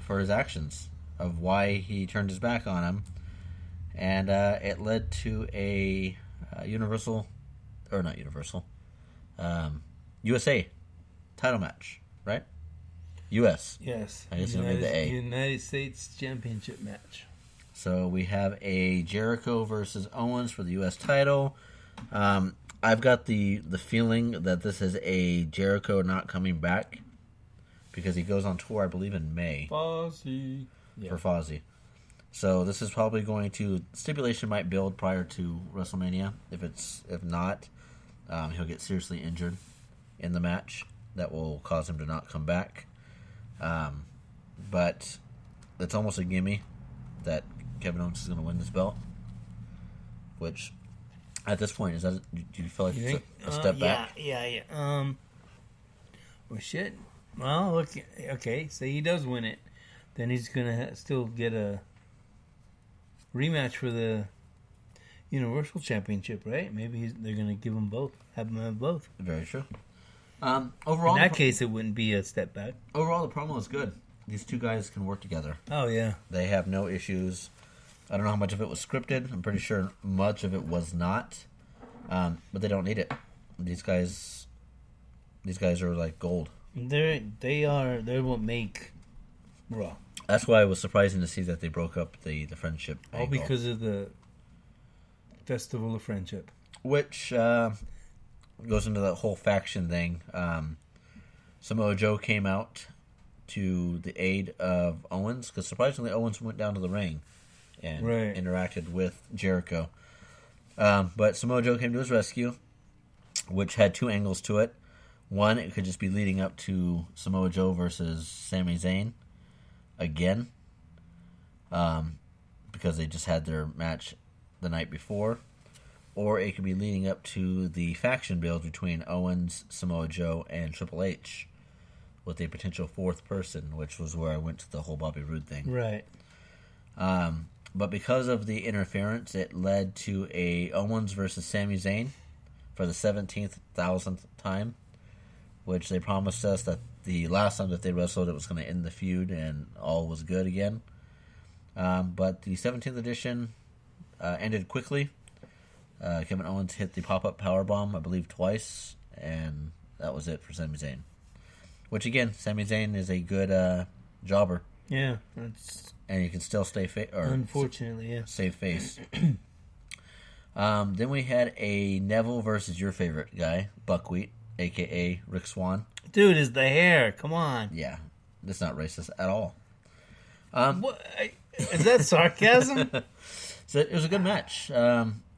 his actions, of why he turned his back on him, And it led to a USA title match, right? U.S. Yes. I guess you made the A. United States Championship match. So we have a Jericho versus Owens for the U.S. title. I've got the feeling that this is a Jericho not coming back because he goes on tour, I believe, in May. Fozzy. For Fozzy. So this is probably going to... Stipulation might build prior to WrestleMania. If not, he'll get seriously injured in the match. That will cause him to not come back. But it's almost a gimme that Kevin Owens is going to win this belt. Which, at this point, do you feel like it's a step back? Yeah. Well, shit. Well, look. Okay, say he does win it. Then he's going to still get a rematch for the Universal Championship, right? Maybe they're going to give him both. Have him have both. Very true. Overall, in that case, it wouldn't be a step back. Overall, the promo is good. These two guys can work together. Oh, yeah. They have no issues. I don't know how much of it was scripted. I'm pretty sure much of it was not. But they don't need it. These guys are like gold. They're what make Raw. That's why it was surprising to see that they broke up the friendship. All angle. because of the Festival of Friendship. Which goes into that whole faction thing. Samoa Joe came out to the aid of Owens, because surprisingly Owens went down to the ring and interacted with Jericho. But Samoa Joe came to his rescue, which had two angles to it. One, it could just be leading up to Samoa Joe versus Sami Zayn again, because they just had their match the night before. Or it could be leading up to the faction build between Owens, Samoa Joe, and Triple H, with a potential fourth person, which was where I went to the whole Bobby Roode thing. Right. But because of the interference, it led to a Owens versus Sami Zayn for the 17,000th time, which they promised us that the last time that they wrestled, it was going to end the feud and all was good again. But the 17th edition ended quickly. Kevin Owens hit the pop-up powerbomb, I believe, twice, and that was it for Sami Zayn. Which, again, Sami Zayn is a good jobber. Yeah. And you can still stay unfortunately, save face. Then we had a Neville versus your favorite guy, Buckwheat, a.k.a. Rick Swann. Dude, is the hair. Come on. Yeah. That's not racist at all. What? Is that sarcasm? So it was a good match.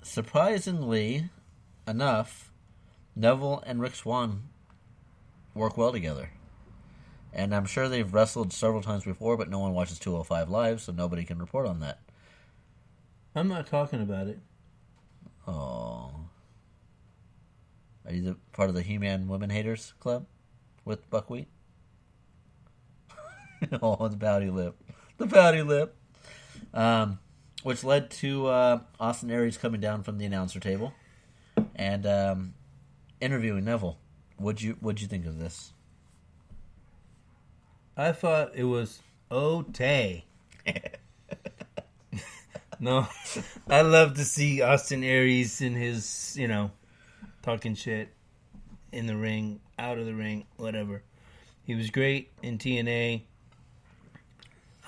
Surprisingly enough, Neville and Rick Swann work well together. And I'm sure they've wrestled several times before, but no one watches 205 Live, so nobody can report on that. I'm not talking about it. Oh. Are you part of the He-Man Women Haters Club with Buckwheat? Oh, the pouty lip. The pouty lip. Which led to Austin Aries coming down from the announcer table and interviewing Neville. What'd you think of this? I thought it was okay. No, I love to see Austin Aries in his, talking shit in the ring, out of the ring, whatever. He was great in TNA.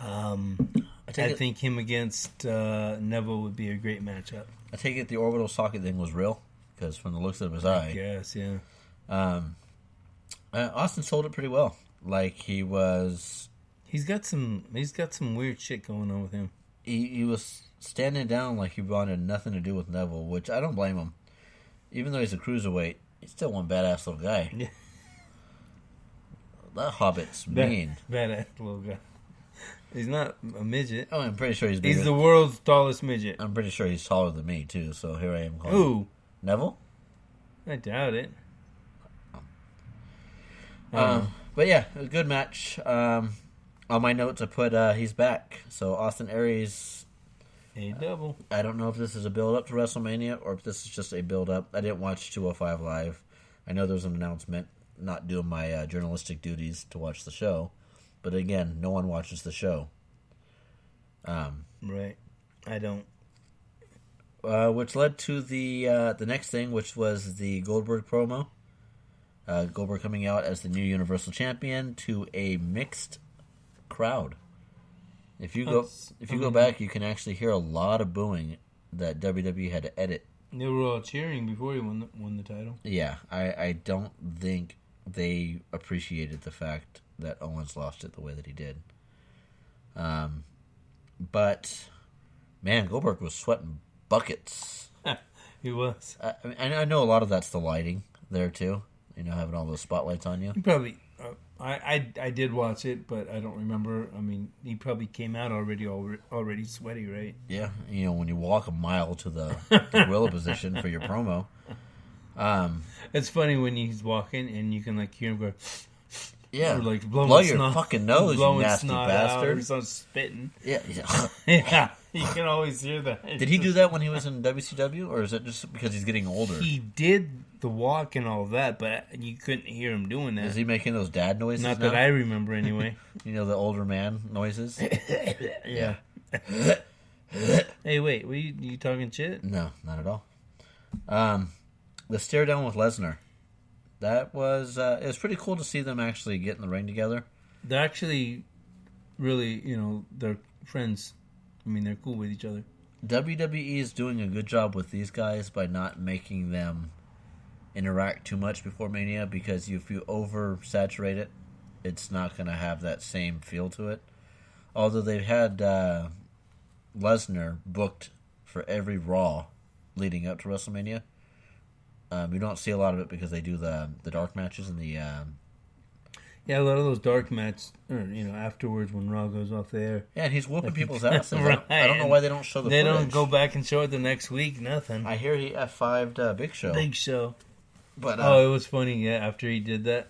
I think him against Neville would be a great matchup. I take it the orbital socket thing was real, because from the looks of his eye. Yes, yeah. Austin sold it pretty well. Like he was. He's got some weird shit going on with him. He was standing down like he wanted nothing to do with Neville, which I don't blame him. Even though he's a cruiserweight, he's still one badass little guy. Yeah. That Hobbit's mean. Badass little guy. He's not a midget. Oh, I'm pretty sure he's bigger. He's the world's tallest midget. I'm pretty sure he's taller than me, too, so here I am calling Who? Neville? I doubt it. But yeah, it was a good match. On my notes, I put he's back. So Austin Aries. A double. I don't know if this is a build-up to WrestleMania or if this is just a build-up. I didn't watch 205 Live. I know there was an announcement, not doing my journalistic duties to watch the show. But again, no one watches the show. Right. I don't. which led to the next thing, which was the Goldberg promo. Goldberg coming out as the new Universal Champion to a mixed crowd. If you go back, you can actually hear a lot of booing that WWE had to edit. They were all cheering before he won the title. Yeah, I don't think they appreciated the fact that Owens lost it the way that he did. But man, Goldberg was sweating buckets. He was. I know a lot of that's the lighting there too. Having all those spotlights on you. He probably. I did watch it, but I don't remember. I mean, he probably came out already sweaty, right? Yeah, when you walk a mile to the gorilla position for your promo. It's funny when he's walking and you can hear him go. Yeah, or blow your fucking nose, you nasty bastard. Or some spitting. Yeah, yeah, you can always hear that. Did he do that when he was in WCW, or is it just because he's getting older? He did the walk and all that, but you couldn't hear him doing that. Is he making those dad noises? Not that I remember, anyway. The older man noises. Yeah. Hey, wait, were you talking shit? No, not at all. The stare down with Lesnar. That was it was pretty cool to see them actually get in the ring together. They're actually really, they're friends. I mean, they're cool with each other. WWE is doing a good job with these guys by not making them interact too much before Mania, because if you oversaturate it, it's not going to have that same feel to it. Although they've had Lesnar booked for every Raw leading up to WrestleMania. You don't see a lot of it because they do the dark matches and the... Yeah, a lot of those dark matches, afterwards when Raw goes off the air. Yeah, and he's whooping people's asses. Right. I don't know why they don't show the footage. They don't go back and show it the next week, nothing. I hear he F5'd Big Show. Big Show. But it was funny, yeah, after he did that,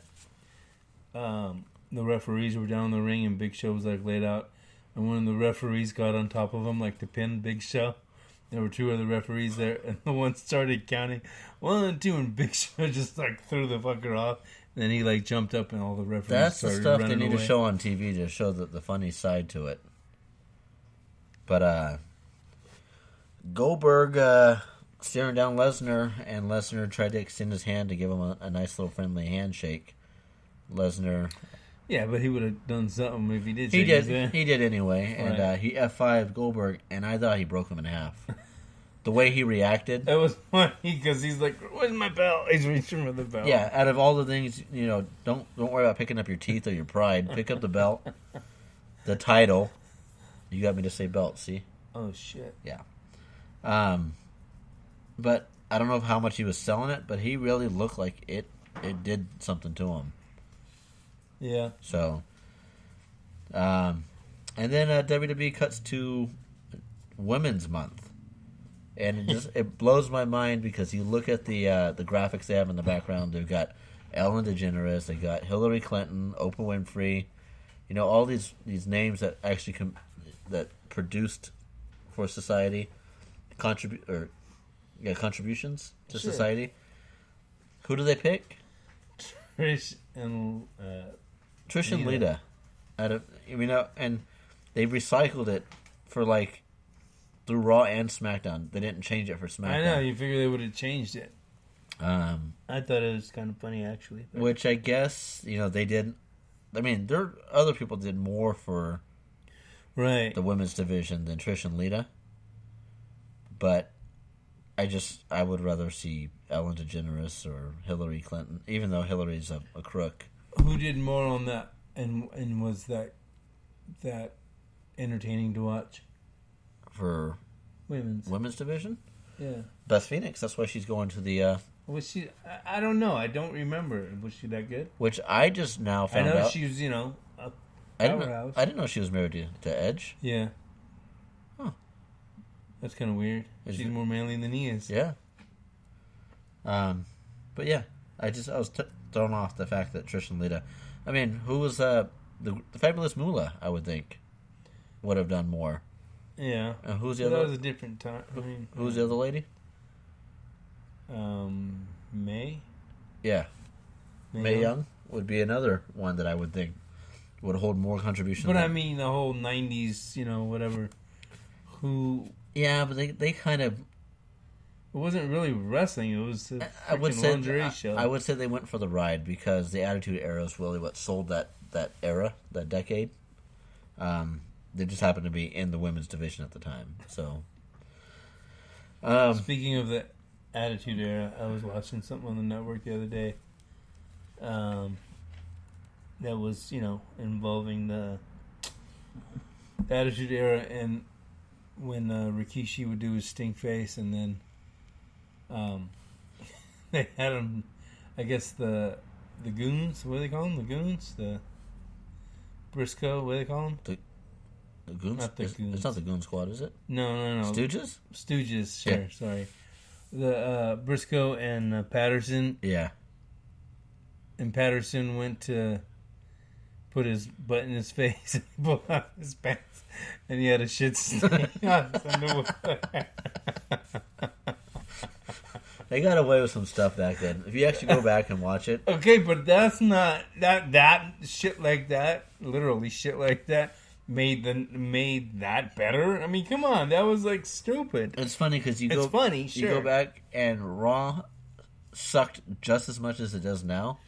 the referees were down in the ring and Big Show was laid out. And when the referees got on top of him, to pin Big Show, there were two other referees there, and the one started counting 1 and 2, and Big Show just threw the fucker off. And then he jumped up, and all the referees That's the started stuff they running need away. to show on TV to show the funny side to it. But Goldberg staring down Lesnar, and Lesnar tried to extend his hand to give him a nice little friendly handshake. Lesnar... Yeah, but he would have done something if he did. He did. He did anyway, Right. and he F5'd Goldberg, and I thought he broke him in half. The way he reacted. That was funny because he's like, "Where's my belt?" He's reaching for the belt. Yeah, out of all the things, don't worry about picking up your teeth or your pride. Pick up the belt, the title. You got me to say belt. See? Oh shit. Yeah. But I don't know how much he was selling it, but he really looked like it did something to him. Yeah. So, and then WWE cuts to Women's Month, and it blows my mind because you look at the graphics they have in the background. They've got Ellen DeGeneres, they got Hillary Clinton, Oprah Winfrey, all these names that actually that produced for society, contributions to society. Who do they pick? Trish and Trish and Lita. And they recycled it for through Raw and SmackDown. They didn't change it for SmackDown. I know, you figure they would have changed it. I thought it was kind of funny, actually. But... Which I guess, they did. I mean, other people did more for the women's division than Trish and Lita. But I would rather see Ellen DeGeneres or Hillary Clinton, even though Hillary's a crook. Who did more on that, and was that entertaining to watch? For women's division? Yeah. Beth Phoenix. That's why she's going to the... Was she... I don't know. I don't remember. Was she that good? Which I just now found out. I know she was, a powerhouse. I didn't know she was married to Edge. Yeah. Huh. That's kind of weird. She's more manly than he is. Yeah. But yeah, I was thrown off the fact that Trish and Lita... I mean, who was the Fabulous Moolah, I would think, would have done more. Yeah. And who's the other? That was a different time. Who's the other lady? May? Yeah. Mae Young would be another one that I would think would hold more contribution. But I mean, the whole 90s, whatever. Who... Yeah, but they kind of It wasn't really wrestling. It was a I would freaking say lingerie show. I would say they went for the ride because the Attitude Era is really what sold that era, that decade. They just happened to be in the women's division at the time. So, Speaking of the Attitude Era, I was watching something on the network the other day. That was, involving the Attitude Era, and when Rikishi would do his stink face, and then they had him, I guess the goons, what do they call them? The goons? The Briscoe, what do they call them? the Goons? Not the Goons. It's not the Goon Squad, is it? No. Stooges? Stooges, sure, Yeah. sorry. The Briscoe and Patterson, Yeah. and Patterson went to put his butt in his face and he pulled out his pants and he had a shit stain on his underwear. They got away with some stuff back then. If you actually go back and watch it, Okay, but that's not that shit like that, literally shit like that made that better. I mean, come on, that was like stupid. it's funny because you It's go funny, you go sure. back and Raw sucked just as much as it does now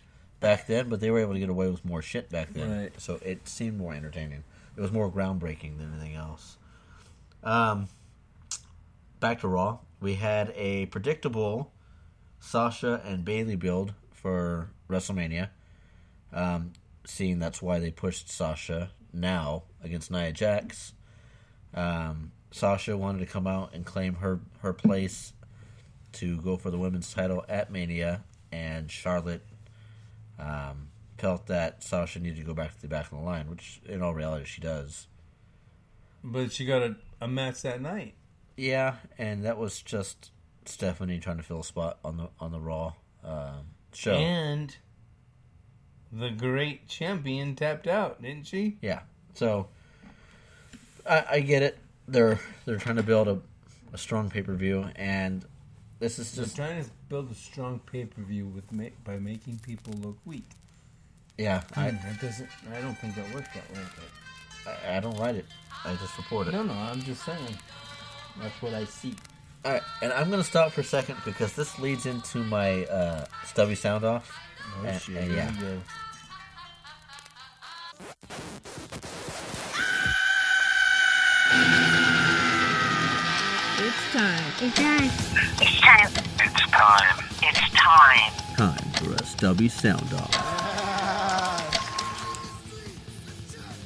back then, but they were able to get away with more shit back then. Right. So it seemed more entertaining. It was more groundbreaking than anything else. Back to Raw. We had a predictable Sasha and Bayley build for WrestleMania. Seeing that's why they pushed Sasha now against Nia Jax. Sasha wanted to come out and claim her place to go for the women's title at Mania, and Charlotte felt that Sasha needed to go back to the back of the line, which in all reality she does. But she got a match that night. Yeah, and that was just Stephanie trying to fill a spot on the Raw show. And the great champion tapped out, didn't she? Yeah, so I get it. They're trying to build a strong pay-per-view, and this is They're just trying to build a strong pay-per-view by making people look weak. yeah. I don't think that works that way. I don't write it. I just report it. No, I'm just saying. That's what I see. All right, and I'm gonna stop for a second because this leads into my stubby sound off. Oh, And- shit. and Here yeah. we go. It's time. It's time. It's time. It's time. It's time. Time for a stubby sound off.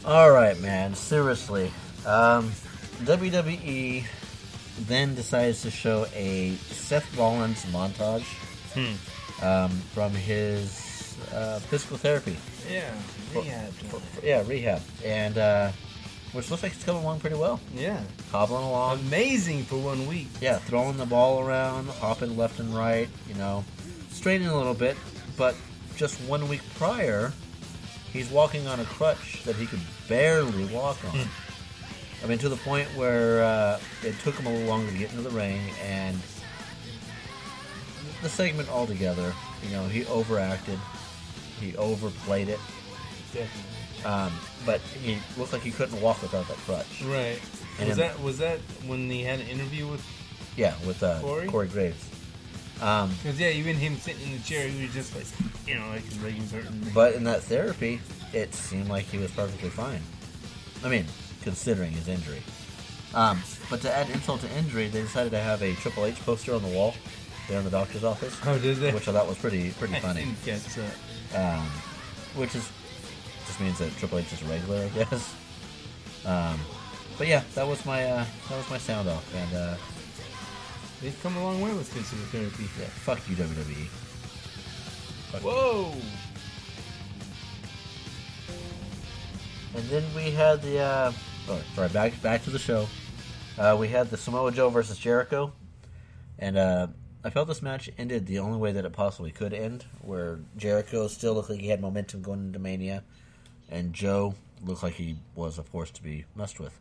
All right, man. Seriously, WWE then decides to show a Seth Rollins montage from his physical therapy. Yeah, rehab. Yeah, rehab, and which looks like it's coming along pretty well. Yeah. Hobbling along. Amazing for 1 week. Yeah, throwing the ball around, hopping left and right, straightening a little bit, but just 1 week prior, he's walking on a crutch that he could barely walk on. I mean, to the point where it took him a little longer to get into the ring, and the segment altogether, he overacted, he overplayed it, Definitely. but he looked like he couldn't walk without that crutch. Right. And Was that when he had an interview with? Yeah, with Corey? Corey Graves. Because even him sitting in the chair, he was just like, like his leg was hurting. But in that therapy, it seemed like he was perfectly fine. I mean, considering his injury. But to add insult to injury, they decided to have a Triple H poster on the wall there in the doctor's office, Oh, did they? which I thought was pretty I funny. didn't catch that. Which just means that Triple H is a regular, I guess. But yeah, that was my sound off, and They've come a long way with physical therapy. yeah, fuck you, WWE. Fuck you. Whoa! And then we had the back to the show. We had the Samoa Joe versus Jericho, and I felt this match ended the only way that it possibly could end, where Jericho still looked like he had momentum going into Mania, and Joe looked like he was a force to be messed with.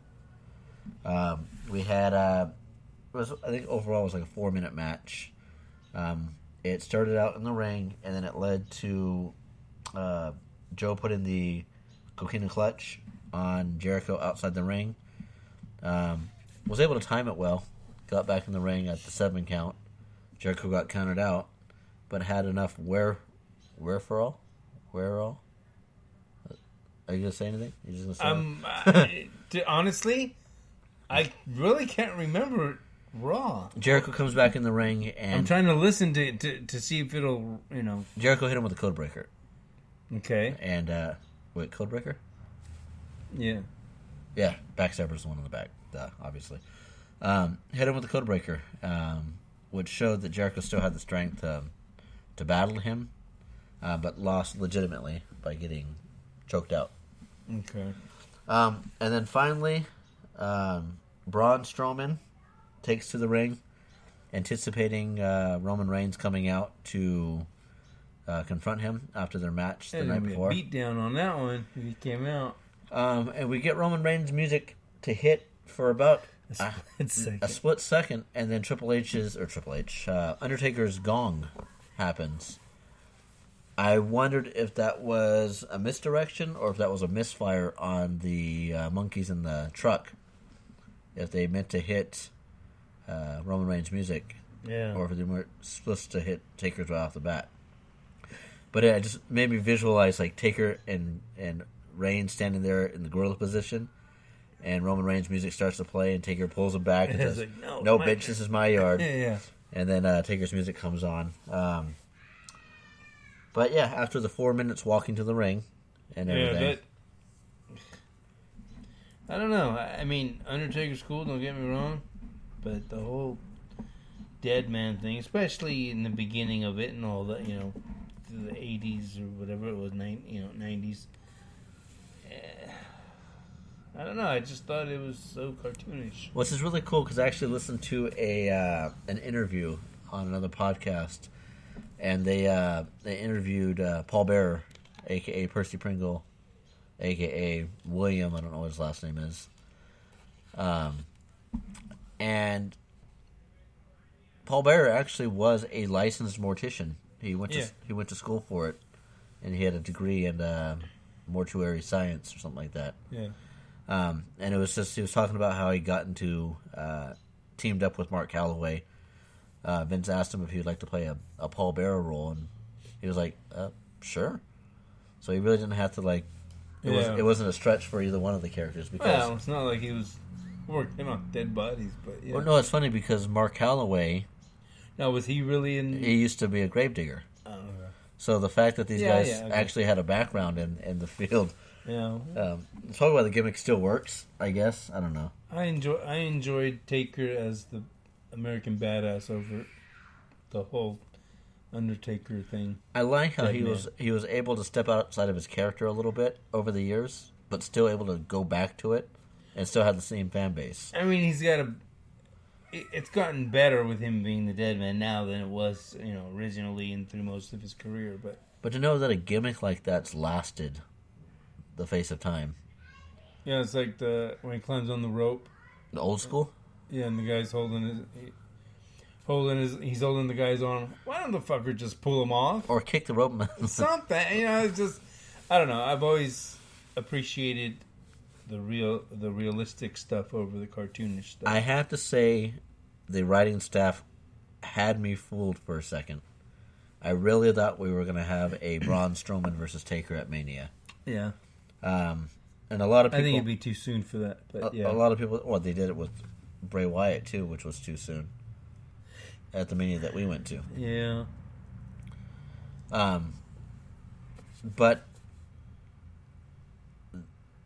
We had I think overall it was like a 4-minute match. It started out in the ring, and then it led to Joe putting the coquina clutch on Jericho outside the ring. Was able to time it well. Got back in the ring at the 7 count. Jericho got counted out, but had enough wherefore? Are you gonna say anything? You just gonna say Honestly, I really can't remember Raw. Jericho comes back in the ring, and I'm trying to listen to see if it'll, Jericho hit him with a codebreaker. Okay. And wait, codebreaker? Yeah. Yeah, backstabber's the one on the back, obviously. Hit him with the codebreaker, which showed that Jericho still had the strength to battle him, but lost legitimately by getting choked out. Okay. And then finally, Braun Strowman takes to the ring, anticipating Roman Reigns coming out to confront him after their match the night before. Beat down on that one if he came out. And we get Roman Reigns' music to hit for about a split second, and then Undertaker's gong happens. I wondered if that was a misdirection or if that was a misfire on the monkeys in the truck. If they meant to hit Roman Reigns' music, or if they were supposed to hit Taker's right off the bat. But it just made me visualize like Taker and Reigns standing there in the gorilla position, and Roman Reigns' music starts to play, and Taker pulls him back and says, like, "No, bitch, this is my yard." Yeah. And then Taker's music comes on. But yeah, after the 4 minutes walking to the ring and everything. I don't know. I mean, Undertaker's cool, don't get me wrong. But the whole dead man thing, especially in the beginning of it and all that, the 80s or whatever it was, 90s. I don't know. I just thought it was so cartoonish. Which is really cool because I actually listened to an interview on another podcast, and they interviewed Paul Bearer, a.k.a. Percy Pringle, a.k.a. William. I don't know what his last name is. And Paul Bearer actually was a licensed mortician. He went to school for it, and he had a degree in mortuary science or something like that. Yeah. And it was just, he was talking about how he got into, teamed up with Mark Calloway. Vince asked him if he would like to play a Paul Bearer role, and he was like, sure. So he really didn't have to, it wasn't a stretch for either one of the characters. Because it's not like he was working on dead bodies, but yeah. Well, no, it's funny because Mark Calloway... Now, was he really in... He used to be a gravedigger. Oh, okay. So the fact that these guys actually had a background in the field... Yeah. It's probably why the gimmick still works, I guess. I don't know. I enjoyed Taker as the American badass over the whole Undertaker thing. I like how he was able to step outside of his character a little bit over the years, but still able to go back to it and still have the same fan base. I mean, it's gotten better with him being the dead man now than it was, originally and through most of his career. But to know that a gimmick like that's lasted the face of time. Yeah, it's like when he climbs on the rope. The old school? Yeah, and the guy's he's holding the guy's arm. Why don't the fucker just pull him off? Or kick the rope. Something. It's just, I don't know. I've always appreciated the realistic stuff over the cartoonish stuff. I have to say, the writing staff had me fooled for a second. I really thought we were going to have a Braun Strowman versus Taker at Mania. Yeah. And a lot of people... I think it'd be too soon for that, but yeah. A lot of people... Well, they did it with Bray Wyatt, too, which was too soon. At the Mania that we went to. Yeah. But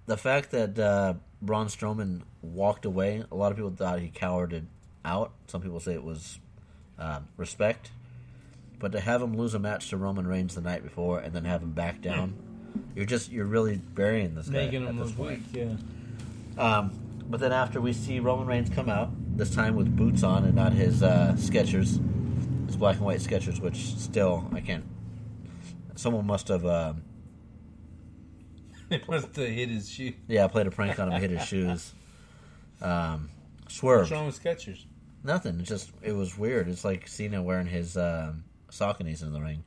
the fact that Braun Strowman walked away, a lot of people thought he cowered out. Some people say it was respect. But to have him lose a match to Roman Reigns the night before and then have him back down... You're really burying this guy making him at this look point. weak, yeah. But then after we see Roman Reigns come out, this time with boots on and not his Skechers, his black and white Skechers, which still I can't. Someone must have. They must have hit his shoe. Yeah, played a prank on him, hit his shoes. Swerved. What's wrong with Skechers? Nothing. It was weird. It's like Cena wearing his Sauconys in the ring.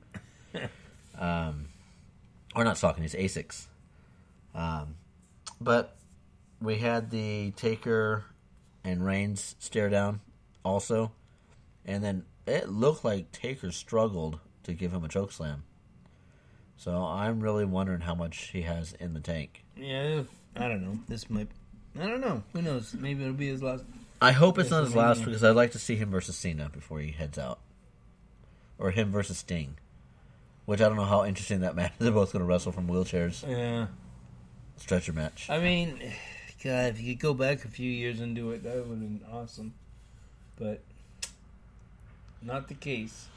Or not Sauconys, Asics. But we had the Taker and Reigns stare down also. And then it looked like Taker struggled to give him a chokeslam. So I'm really wondering how much he has in the tank. Yeah, I don't know. I don't know. Who knows? Maybe it'll be his last. I hope it's not his last WrestleMania. because I'd like to see him versus Cena before he heads out. Or him versus Sting. Which I don't know how interesting that match is. They're both going to wrestle from wheelchairs. Yeah. Stretcher match. I mean, God, if you could go back a few years and do it, that would have been awesome. But not the case.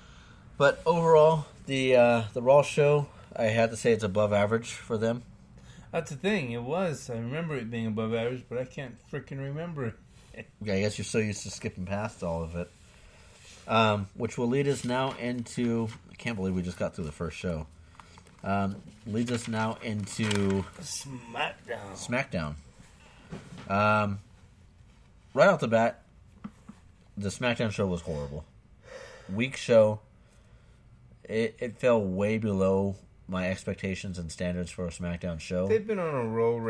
But overall, the Raw show, I had to say it's above average for them. That's the thing. It was. I remember it being above average, but I can't freaking remember it. Yeah, I guess you're so used to skipping past all of it. Which will lead us now into... I can't believe we just got through the first show. Leads us now into... SmackDown. Right off the bat, the SmackDown show was horrible. Weak show. It fell way below my expectations and standards for a SmackDown show. They've been on a roll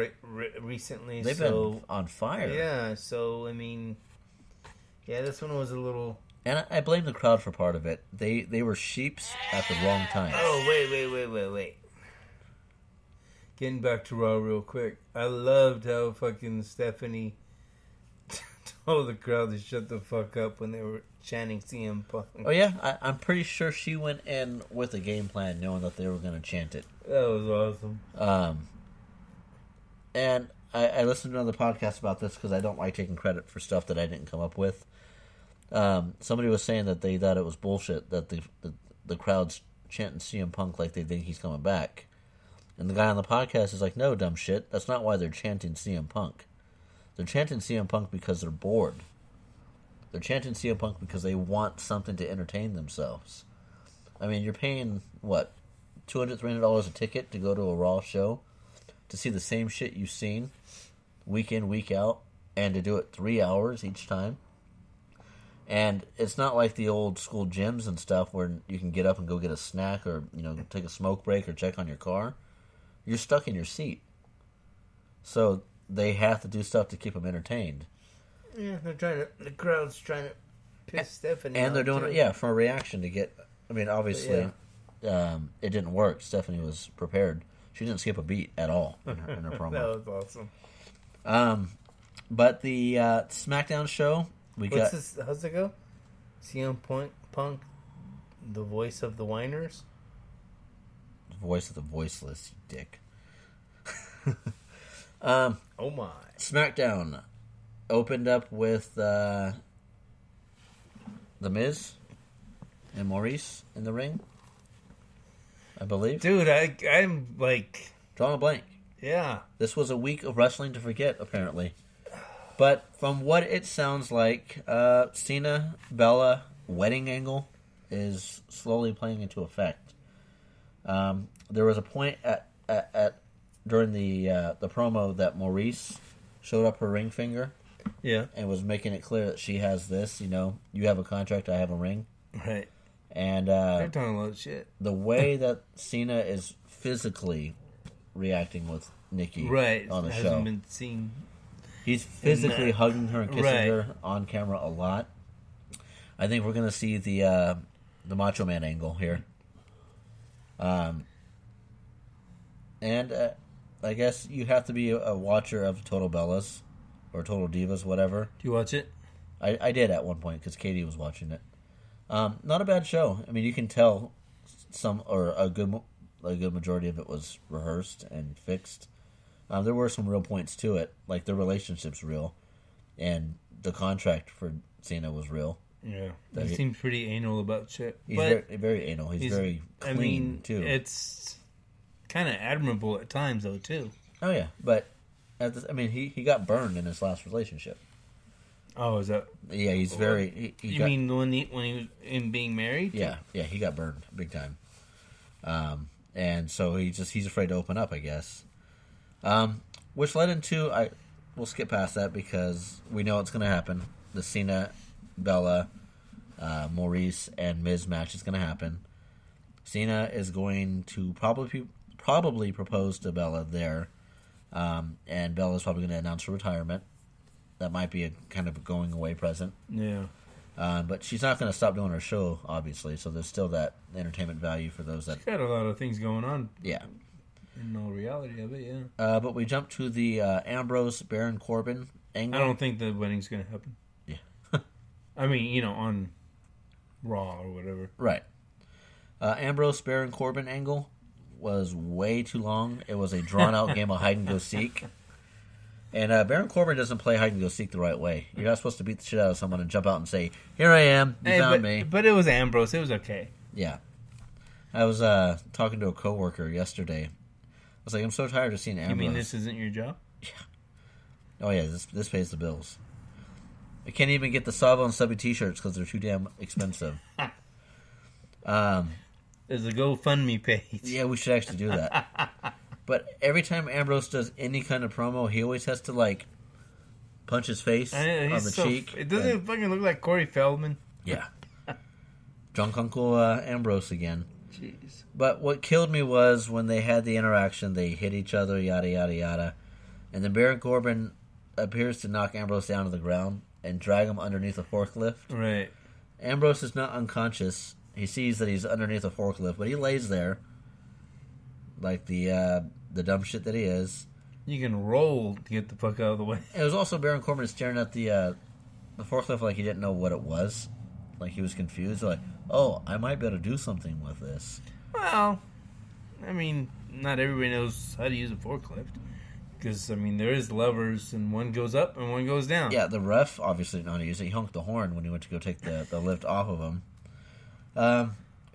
recently. They've been on fire. Yeah, so, I mean... Yeah, this one was a little... And I blame the crowd for part of it. They were sheeps at the wrong time. Oh, wait. Getting back to Raw real quick. I loved how fucking Stephanie told the crowd to shut the fuck up when they were chanting CM Punk. Oh, yeah? I'm pretty sure she went in with a game plan knowing that they were going to chant it. That was awesome. And I listened to another podcast about this because I don't like taking credit for stuff that I didn't come up with. Somebody was saying that they thought it was bullshit that the crowd's chanting CM Punk like they think he's coming back. And the guy on the podcast is like, no, dumb shit. That's not why they're chanting CM Punk. They're chanting CM Punk because they're bored. They're chanting CM Punk because they want something to entertain themselves. I mean, you're paying, what, $200, $300 a ticket to go to a Raw show? To see the same shit you've seen week in, week out, and to do it 3 hours each time? And it's not like the old school gyms and stuff where you can get up and go get a snack or, take a smoke break or check on your car. You're stuck in your seat. So they have to do stuff to keep them entertained. Yeah, the crowd's trying to piss Stephanie And they're off, doing too. it, for a reaction to get... I mean, obviously, it didn't work. Stephanie was prepared. She didn't skip a beat at all in her promo. That was awesome. But the SmackDown show... How's it go? CM Punk, the voice of the whiners? Voice of the voiceless, you dick. Oh my. SmackDown opened up with The Miz and Maurice in the ring, I believe. Dude, I'm like... Drawing a blank. Yeah. This was a week of wrestling to forget, apparently. But from what it sounds like, Cena, Bella, wedding angle is slowly playing into effect. There was a point during the promo that Maurice showed up her ring finger. Yeah. And was making it clear that she has this, you have a contract, I have a ring. Right. And they're talking a lot of shit. The way that Cena is physically reacting with Nikki on the show. Hasn't been seen. He's physically hugging her and kissing her on camera a lot. I think we're going to see the Macho Man angle here. And I guess you have to be a watcher of Total Bellas or Total Divas, whatever. Do you watch it? I did at one point because Katie was watching it. Not a bad show. I mean, you can tell a good majority of it was rehearsed and fixed. There were some real points to it, like the relationship's real, and the contract for Cena was real. Yeah, he seems pretty anal about shit. He's very anal. He's very clean, too. It's kind of admirable at times, though, too. Oh, yeah, but he got burned in his last relationship. Oh, is that? Yeah, he's very... You mean when he was in being married? Yeah, he got burned big time. And so he's afraid to open up, I guess. Which led into... We'll skip past that because we know it's going to happen. The Cena, Bella, Maurice, and Miz match is going to happen. Cena is going to probably propose to Bella there. And Bella's probably going to announce her retirement. That might be a kind of a going away present. Yeah. But she's not going to stop doing her show, obviously. So there's still that entertainment value for those that. She's got a lot of things going on. Yeah. In no reality of it, yeah. But we jump to the Ambrose Baron Corbin angle. I don't think the wedding's going to happen. Yeah. I mean, on Raw or whatever. Right. Ambrose Baron Corbin angle was way too long. It was a drawn out game of hide and go seek. And Baron Corbin doesn't play hide and go seek the right way. You're not supposed to beat the shit out of someone and jump out and say, "Here I am, you found me." But it was Ambrose. It was okay. Yeah. I was talking to a coworker yesterday. I was like, I'm so tired of seeing Ambrose. You mean this isn't your job? Yeah. Oh yeah, this pays the bills. I can't even get the Savvo and Subby t-shirts because they're too damn expensive. There's a GoFundMe page. Yeah, we should actually do that. But every time Ambrose does any kind of promo, he always has to punch his face on the cheek. It doesn't fucking look like Corey Feldman. Yeah. Drunk Uncle Ambrose again. Jeez. But what killed me was when they had the interaction, they hit each other, yada, yada, yada. And then Baron Corbin appears to knock Ambrose down to the ground and drag him underneath a forklift. Right. Ambrose is not unconscious. He sees that he's underneath a forklift, but he lays there like the dumb shit that he is. You can roll to get the fuck out of the way. It was also Baron Corbin staring at the forklift like he didn't know what it was. Like he was confused. Like, oh, I might be able to do something with this. Well, I mean, not everybody knows how to use a forklift. Because, I mean, there is levers, and one goes up and one goes down. Yeah, the ref obviously didn't know how to use it. He honked the horn when he went to go take the lift off of him.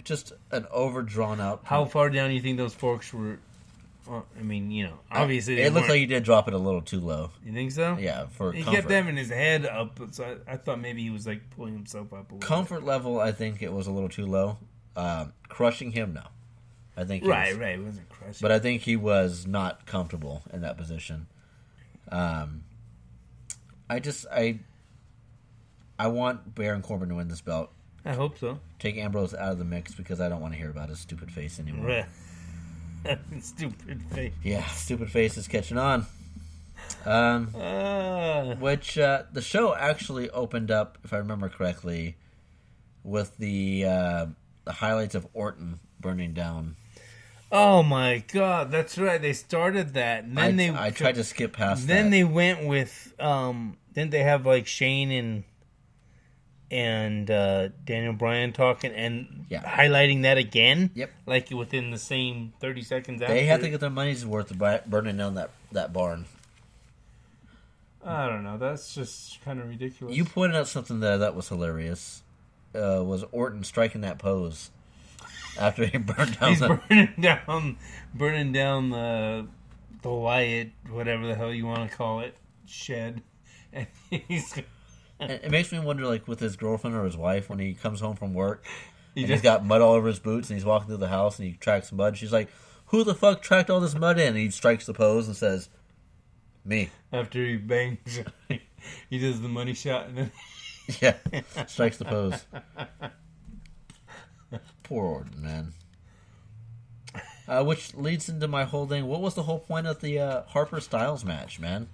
Just an overdrawn out. How far down do you think those forks were? I mean, obviously it looked like he did drop it a little too low. You think so? Yeah, for he comfort. kept having his head up, so I thought maybe he was pulling himself up a little. Comfort level, I think it was a little too low. Crushing him, no. I think right, it wasn't crushing. But I think he was not comfortable in that position. I want Baron Corbin to win this belt. I hope so. Take Ambrose out of the mix because I don't want to hear about his stupid face anymore. Right. Stupid face. Yeah, stupid face is catching on. Which the show actually opened up, if I remember correctly, with the highlights of Orton burning down. Oh my God, that's right. They started that, and then I tried to skip past then that. They went with didn't they have Shane and Daniel Bryan talking and highlighting that again? Yep. Within the same 30 seconds after. They have to get their money's worth by burning down that barn. I don't know. That's just kind of ridiculous. You pointed out something there that was hilarious. Was Orton striking that pose after he burned down? He's burning down the Wyatt, whatever the hell you want to call it, shed, and he's. It makes me wonder, with his girlfriend or his wife, when he comes home from work, he's got mud all over his boots, and he's walking through the house, and he tracks mud. She's like, "Who the fuck tracked all this mud in?" And he strikes the pose and says, "Me." After he bangs, he does the money shot, and then yeah, strikes the pose. Poor Orton, man. Which leads into my whole thing. What was the whole point of the Harper Styles match, man?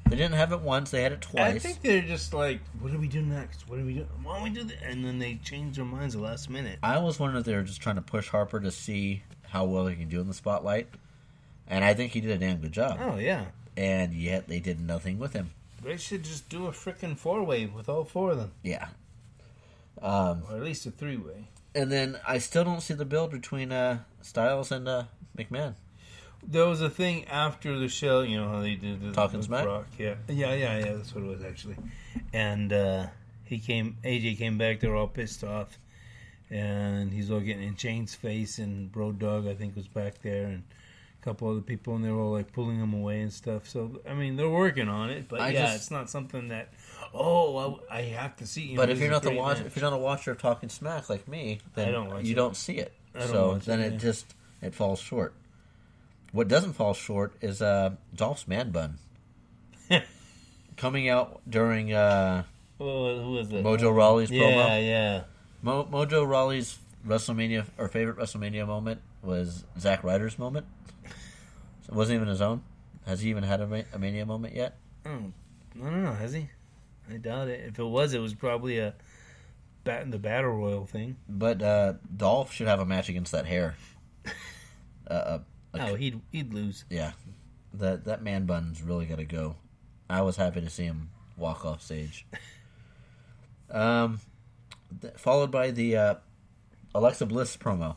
They didn't have it once. They had it twice. I think they're just like, what do we do next? What do we do? Why don't we do that? And then they change their minds at the last minute. I was wondering if they were just trying to push Harper to see how well he can do in the spotlight. And I think he did a damn good job. Oh, yeah. And yet they did nothing with him. They should just do a freaking 4-way with all 4 of them. Yeah. Or at least a 3-way. And then I still don't see the build between Styles and McMahon. There was a thing after the show, how they did the Talking Smack? Brock. Yeah, that's what it was actually. And AJ came back, they were all pissed off. And he's all getting in Shane's face, and Road Dogg, I think, was back there, and a couple other people, and they were all pulling him away and stuff. So, I mean, they're working on it, but it's not something that, I have to see. But if you're not a watcher of Talking Smack like me, then you don't see it. So then it falls short. What doesn't fall short is Dolph's man bun coming out during who was it? Mojo Rawley's promo. Yeah. Mojo Rawley's WrestleMania or favorite WrestleMania moment was Zack Ryder's moment. So it wasn't even his own. Has he even had a Mania moment yet? I don't know. Has he? I doubt it. If it was probably a the Battle Royal thing. But Dolph should have a match against that hair. Oh, he'd lose. Yeah, that man bun's really got to go. I was happy to see him walk off stage. Followed by the Alexa Bliss promo,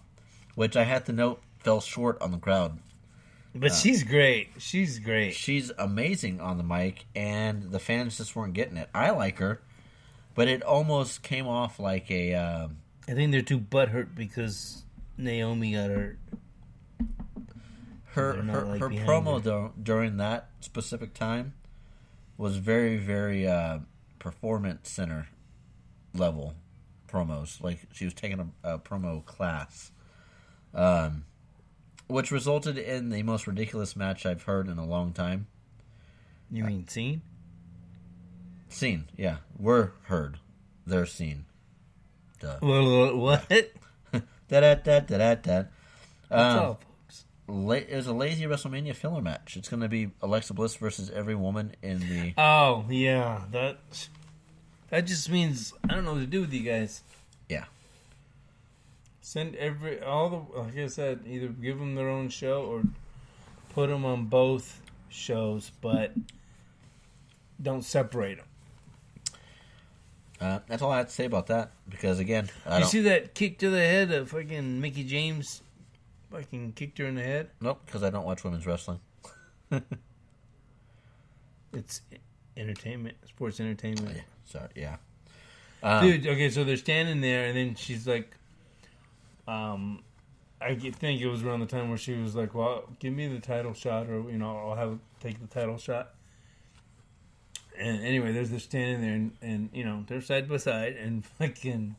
which I had to note fell short on the crowd. But she's great. She's great. She's amazing on the mic, and the fans just weren't getting it. I like her, but it almost came off like a... I think they're too butthurt because Naomi got hurt. Her promo during that specific time was very, very performance center level promos. Like she was taking a promo class. Which resulted in the most ridiculous match I've heard in a long time. You mean seen? Seen, yeah. We're heard. They're seen. Duh. What? Da-da-da-da-da-da. That's all, folks. It was a lazy WrestleMania filler match. It's going to be Alexa Bliss versus every woman in the... Oh, yeah. That just means I don't know what to do with you guys. Yeah. Send like I said, either give them their own show or put them on both shows, but don't separate them. That's all I have to say about that. Because again, You see that kick to the head of fucking Mickey James? Fucking kicked her in the head. Nope, because I don't watch women's wrestling. It's entertainment, sports entertainment. Yeah, sorry, yeah. Dude, okay, so they're standing there, and then she's like, I think it was around the time where she was like, well, give me the title shot, or, I'll take the title shot. And anyway, they're standing there, and they're side by side, and fucking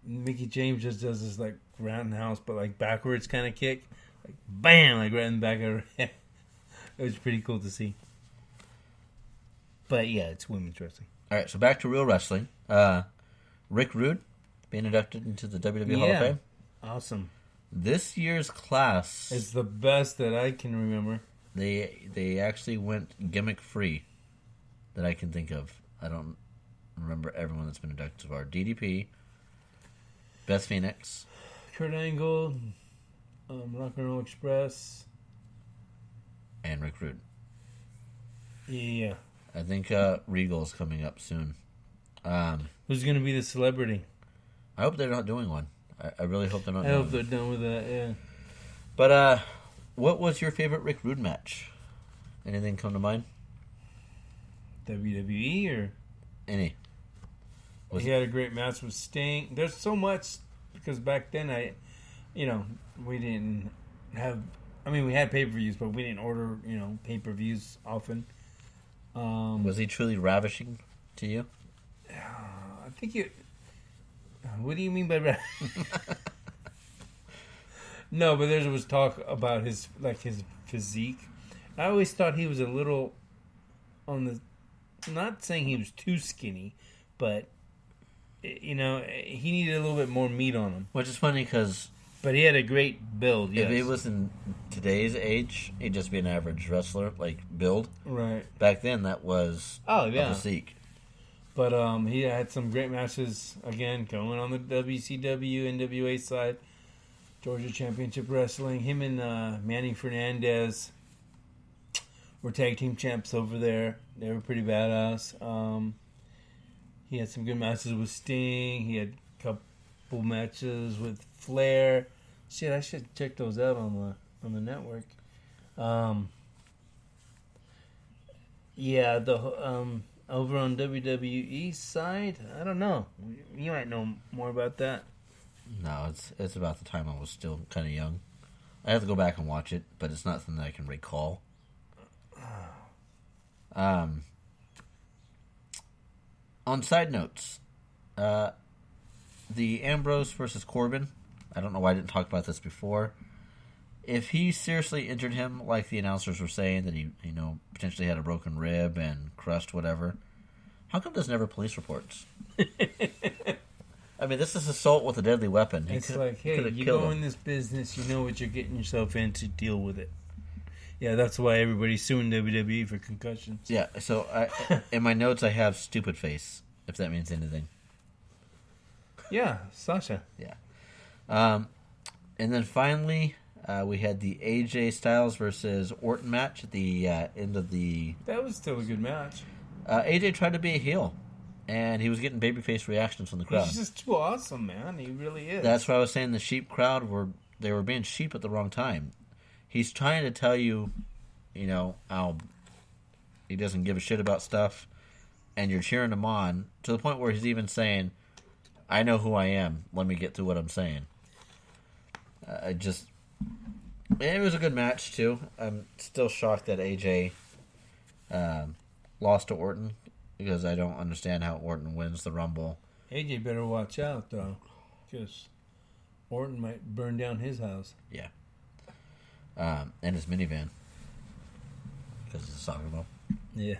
Mickey James just does this, like, roundhouse, but, like, backwards kind of kick. Like, bam! Like, right in the back of her head. It was pretty cool to see. But, yeah, it's women's wrestling. All right, so back to real wrestling. Rick Rude being inducted into the WWE Hall of Fame. Awesome. This year's class... It's the best that I can remember. They actually went gimmick-free that I can think of. I don't remember everyone that's been inducted so far. DDP, Beth Phoenix, Kurt Angle, Rock and Roll Express, and Rick Rude. Yeah. I think Regal's coming up soon. Who's going to be the celebrity? I hope they're not doing one. I really hope they're not I doing hope they're done with that, yeah. But what was your favorite Rick Rude match? Anything come to mind? WWE or? Any. He had a great match with Sting. There's so much, because back then we didn't have, we had pay-per-views, but we didn't order, pay-per-views often. Was he truly ravishing to you? I think it... What do you mean by No, but there was talk about his physique. I always thought he was a little on the... Not saying he was too skinny, but, he needed a little bit more meat on him. Which is funny because... But he had a great build, yes. If he was in today's age, he'd just be an average wrestler, like, build. Right. Back then, that was a physique. But he had some great matches, again, going on the WCW, NWA side. Georgia Championship Wrestling. Him and Manny Fernandez were tag team champs over there. They were pretty badass. He had some good matches with Sting. He had a couple matches with Flair. Shit, I should check those out on the network. Yeah, over on WWE side, I don't know. You might know more about that. No, it's about the time I was still kind of young. I have to go back and watch it, but it's not something that I can recall. On side notes, the Ambrose versus Corbin. I don't know why I didn't talk about this before. If he seriously injured him, like the announcers were saying, that he potentially had a broken rib and crushed whatever, how come there's never police reports? I mean, this is assault with a deadly weapon. It's like, hey, you go in this business, you know what you're getting yourself into, deal with it. Yeah, that's why everybody's suing WWE for concussions. Yeah, so in my notes I have stupid face, if that means anything. Yeah, Sasha. Yeah. And then finally, we had the AJ Styles versus Orton match at the end of the... That was still a good match. AJ tried to be a heel, and he was getting babyface reactions from the crowd. He's just too awesome, man. He really is. That's why I was saying the sheep crowd were being sheep at the wrong time. He's trying to tell you, how he doesn't give a shit about stuff, and you're cheering him on to the point where he's even saying, "I know who I am. Let me get through what I'm saying." It was a good match too. I'm still shocked that AJ lost to Orton because I don't understand how Orton wins the Rumble. AJ better watch out though, because Orton might burn down his house. Yeah. And his minivan. Because it's a soccer ball. Yeah.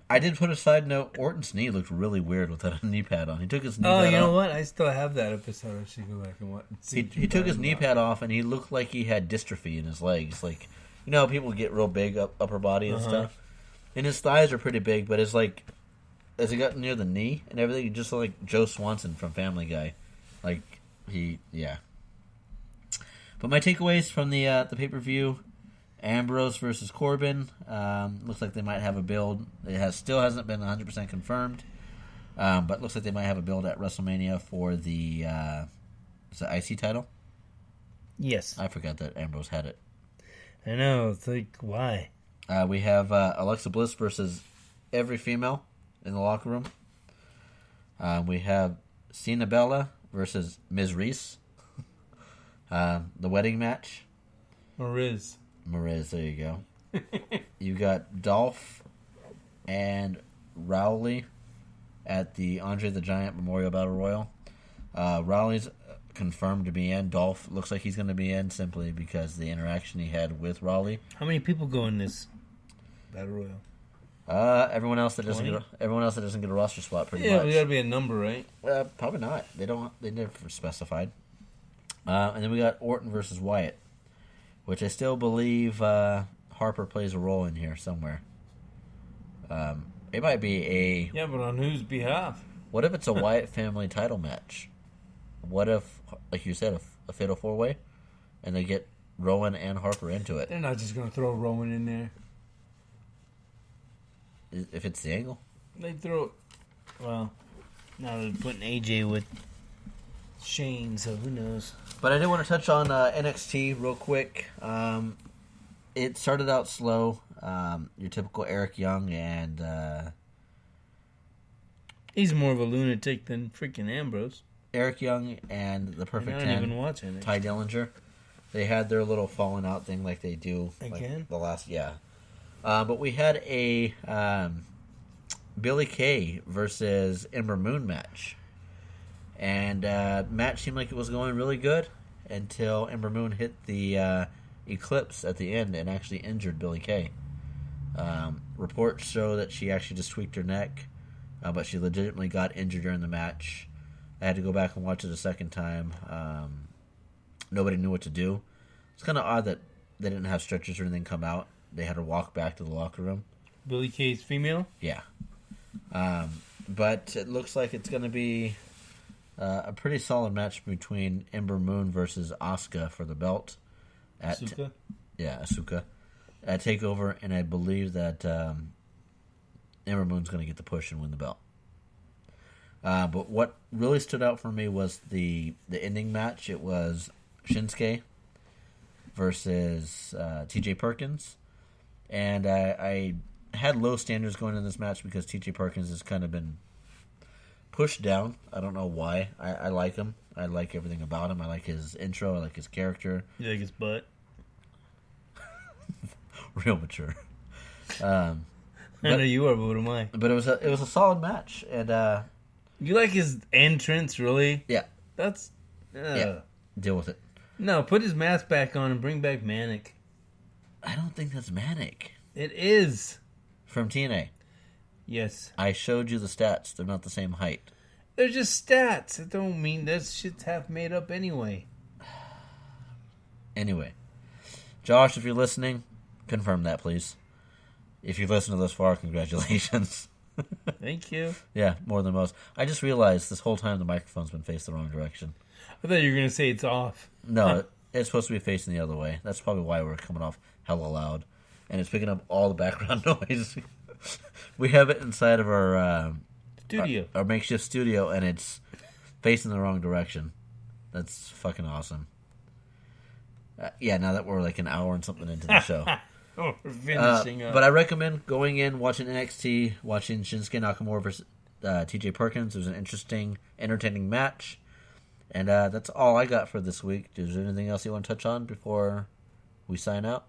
I did put a side note. Orton's knee looked really weird without a knee pad on. He took his knee pad off. Oh, you know what? I still have that episode. I should go back and watch. He took his knee pad off, and he looked like he had dystrophy in his legs. Like, how people get real big upper body and stuff? And his thighs are pretty big, but it's like, as he got near the knee and everything, he just looked like Joe Swanson from Family Guy. Like, yeah. But my takeaways from the pay-per-view... Ambrose versus Corbin. Looks like they might have a build. It still hasn't been 100% confirmed, but looks like they might have a build at WrestleMania for the IC title. Yes. I forgot that Ambrose had it. I know. It's like, why? We have Alexa Bliss versus every female in the locker room. We have Cena Bella versus Ms. Reese. The wedding match. Mariz, there you go. You got Dolph and Rowley at the Andre the Giant Memorial Battle Royal. Rowley's confirmed to be in. Dolph looks like he's going to be in simply because the interaction he had with Rowley. how many people go in this Battle Royal? Everyone else that doesn't get a roster spot, pretty much. Yeah, but there got to be a number, right? Probably not. They never specified. And then we got Orton versus Wyatt, which I still believe Harper plays a role in here somewhere. It might be a... Yeah, but on whose behalf? What if it's a Wyatt family title match? What if, like you said, a fatal four-way, and they get Rowan and Harper into it? They're not just going to throw Rowan in there. If it's the angle. They throw... Well, now they're putting AJ with Shane, so who knows? But I did want to touch on NXT real quick. It started out slow. Your typical Eric Young and... He's more of a lunatic than freaking Ambrose. Eric Young and the Perfect 10, even watching it. Ty Dillinger, they had their little falling out thing like they do. Again? Like the last, yeah. But we had a Billie Kay versus Ember Moon match. And match seemed like it was going really good until Ember Moon hit the Eclipse at the end and actually injured Billie Kay. Reports show that she actually just tweaked her neck, but she legitimately got injured during the match. I had to go back and watch it a second time. Nobody knew what to do. It's kind of odd that they didn't have stretchers or anything come out. They had to walk back to the locker room. Billie Kay's female? Yeah. But it looks like it's going to be a pretty solid match between Ember Moon versus Asuka for the belt. Asuka? Asuka. At TakeOver, and I believe that Ember Moon's going to get the push and win the belt. But what really stood out for me was the ending match. It was Shinsuke versus T.J. Perkins. And I had low standards going in this match because T.J. Perkins has kind of been pushed down. I don't know why. I like him. I like everything about him. I like his intro. I like his character. You like his butt? Real mature. I know you are, but what am I? But it was a solid match, and you like his entrance, really? Yeah. That's yeah. Deal with it. No, put his mask back on and bring back Manic. I don't think that's Manic. It is From TNA. Yes. I showed you the stats. They're not the same height. They're just stats. It don't mean that shit's half made up anyway. Anyway, Josh, if you're listening, confirm that, please. If you've listened to this far, congratulations. Thank you. Yeah, more than most. I just realized this whole time the microphone's been faced the wrong direction. I thought you were going to say it's off. No, it's supposed to be facing the other way. That's probably why we're coming off hella loud. And it's picking up all the background noise. We have it inside of our Studio. Our makeshift studio, and it's facing the wrong direction. That's fucking awesome. Now that we're like an hour and something into the show. Oh, we're finishing up. But I recommend going in, watching NXT, watching Shinsuke Nakamura versus TJ Perkins. It was an interesting, entertaining match. And that's all I got for this week. Is there anything else you want to touch on before we sign out?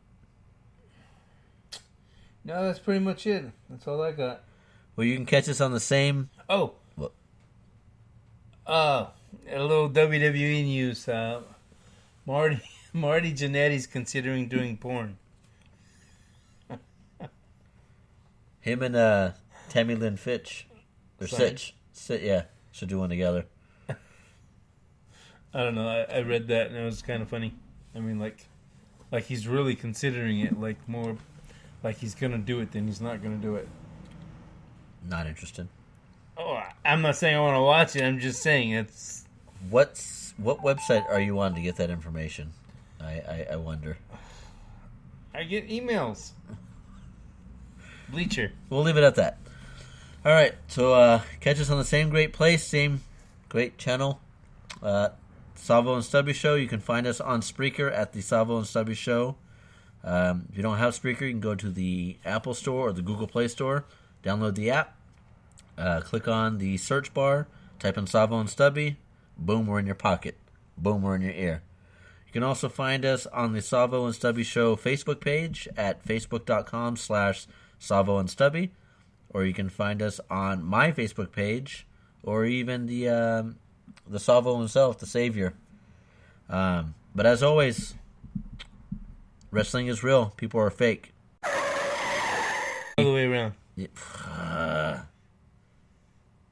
No, that's pretty much it. That's all I got. Well, you can catch us on the same... Oh. What? A little WWE news. Marty Jannetty's considering doing porn. Him and Tammy Lynn Fitch. Or Sitch. Should do one together. I don't know. I read that and it was kind of funny. I mean, like he's really considering it. Like more, like he's gonna do it, then he's not gonna do it. Not interested. Oh, I'm not saying I want to watch it. I'm just saying it's. What website are you on to get that information? I wonder. I get emails. Bleacher. We'll leave it at that. All right, so catch us on the same great place, same great channel, Savvo and Stubby Show. You can find us on Spreaker at the Savvo and Stubby Show. If you don't have Spreaker, you can go to the Apple Store or the Google Play Store, download the app, click on the search bar, type in Savvo and Stubby, boom, we're in your pocket, boom, we're in your ear. You can also find us on the Savvo and Stubby Show Facebook page at facebook.com/Savvo and Stubby, or you can find us on my Facebook page, or even the Savvo himself, the Savior. But as always, wrestling is real. People are fake. All the way around.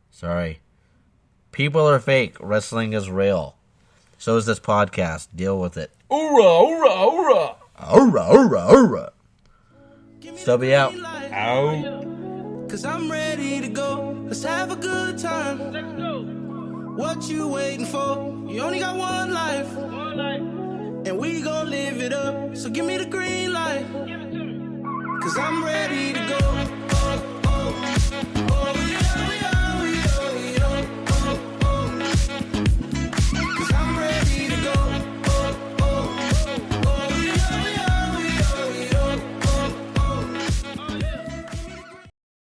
Sorry. People are fake. Wrestling is real. So is this podcast. Deal with it. Hoorah, hoorah, hoorah. Hoorah, hoorah, hoorah. Stubby out. Ow. Cause I'm ready to go. Let's have a good time. Let's go. What you waiting for? You only got one life. And we gon' live it up. So give me the green light. Give it to me. Cause I'm ready to go.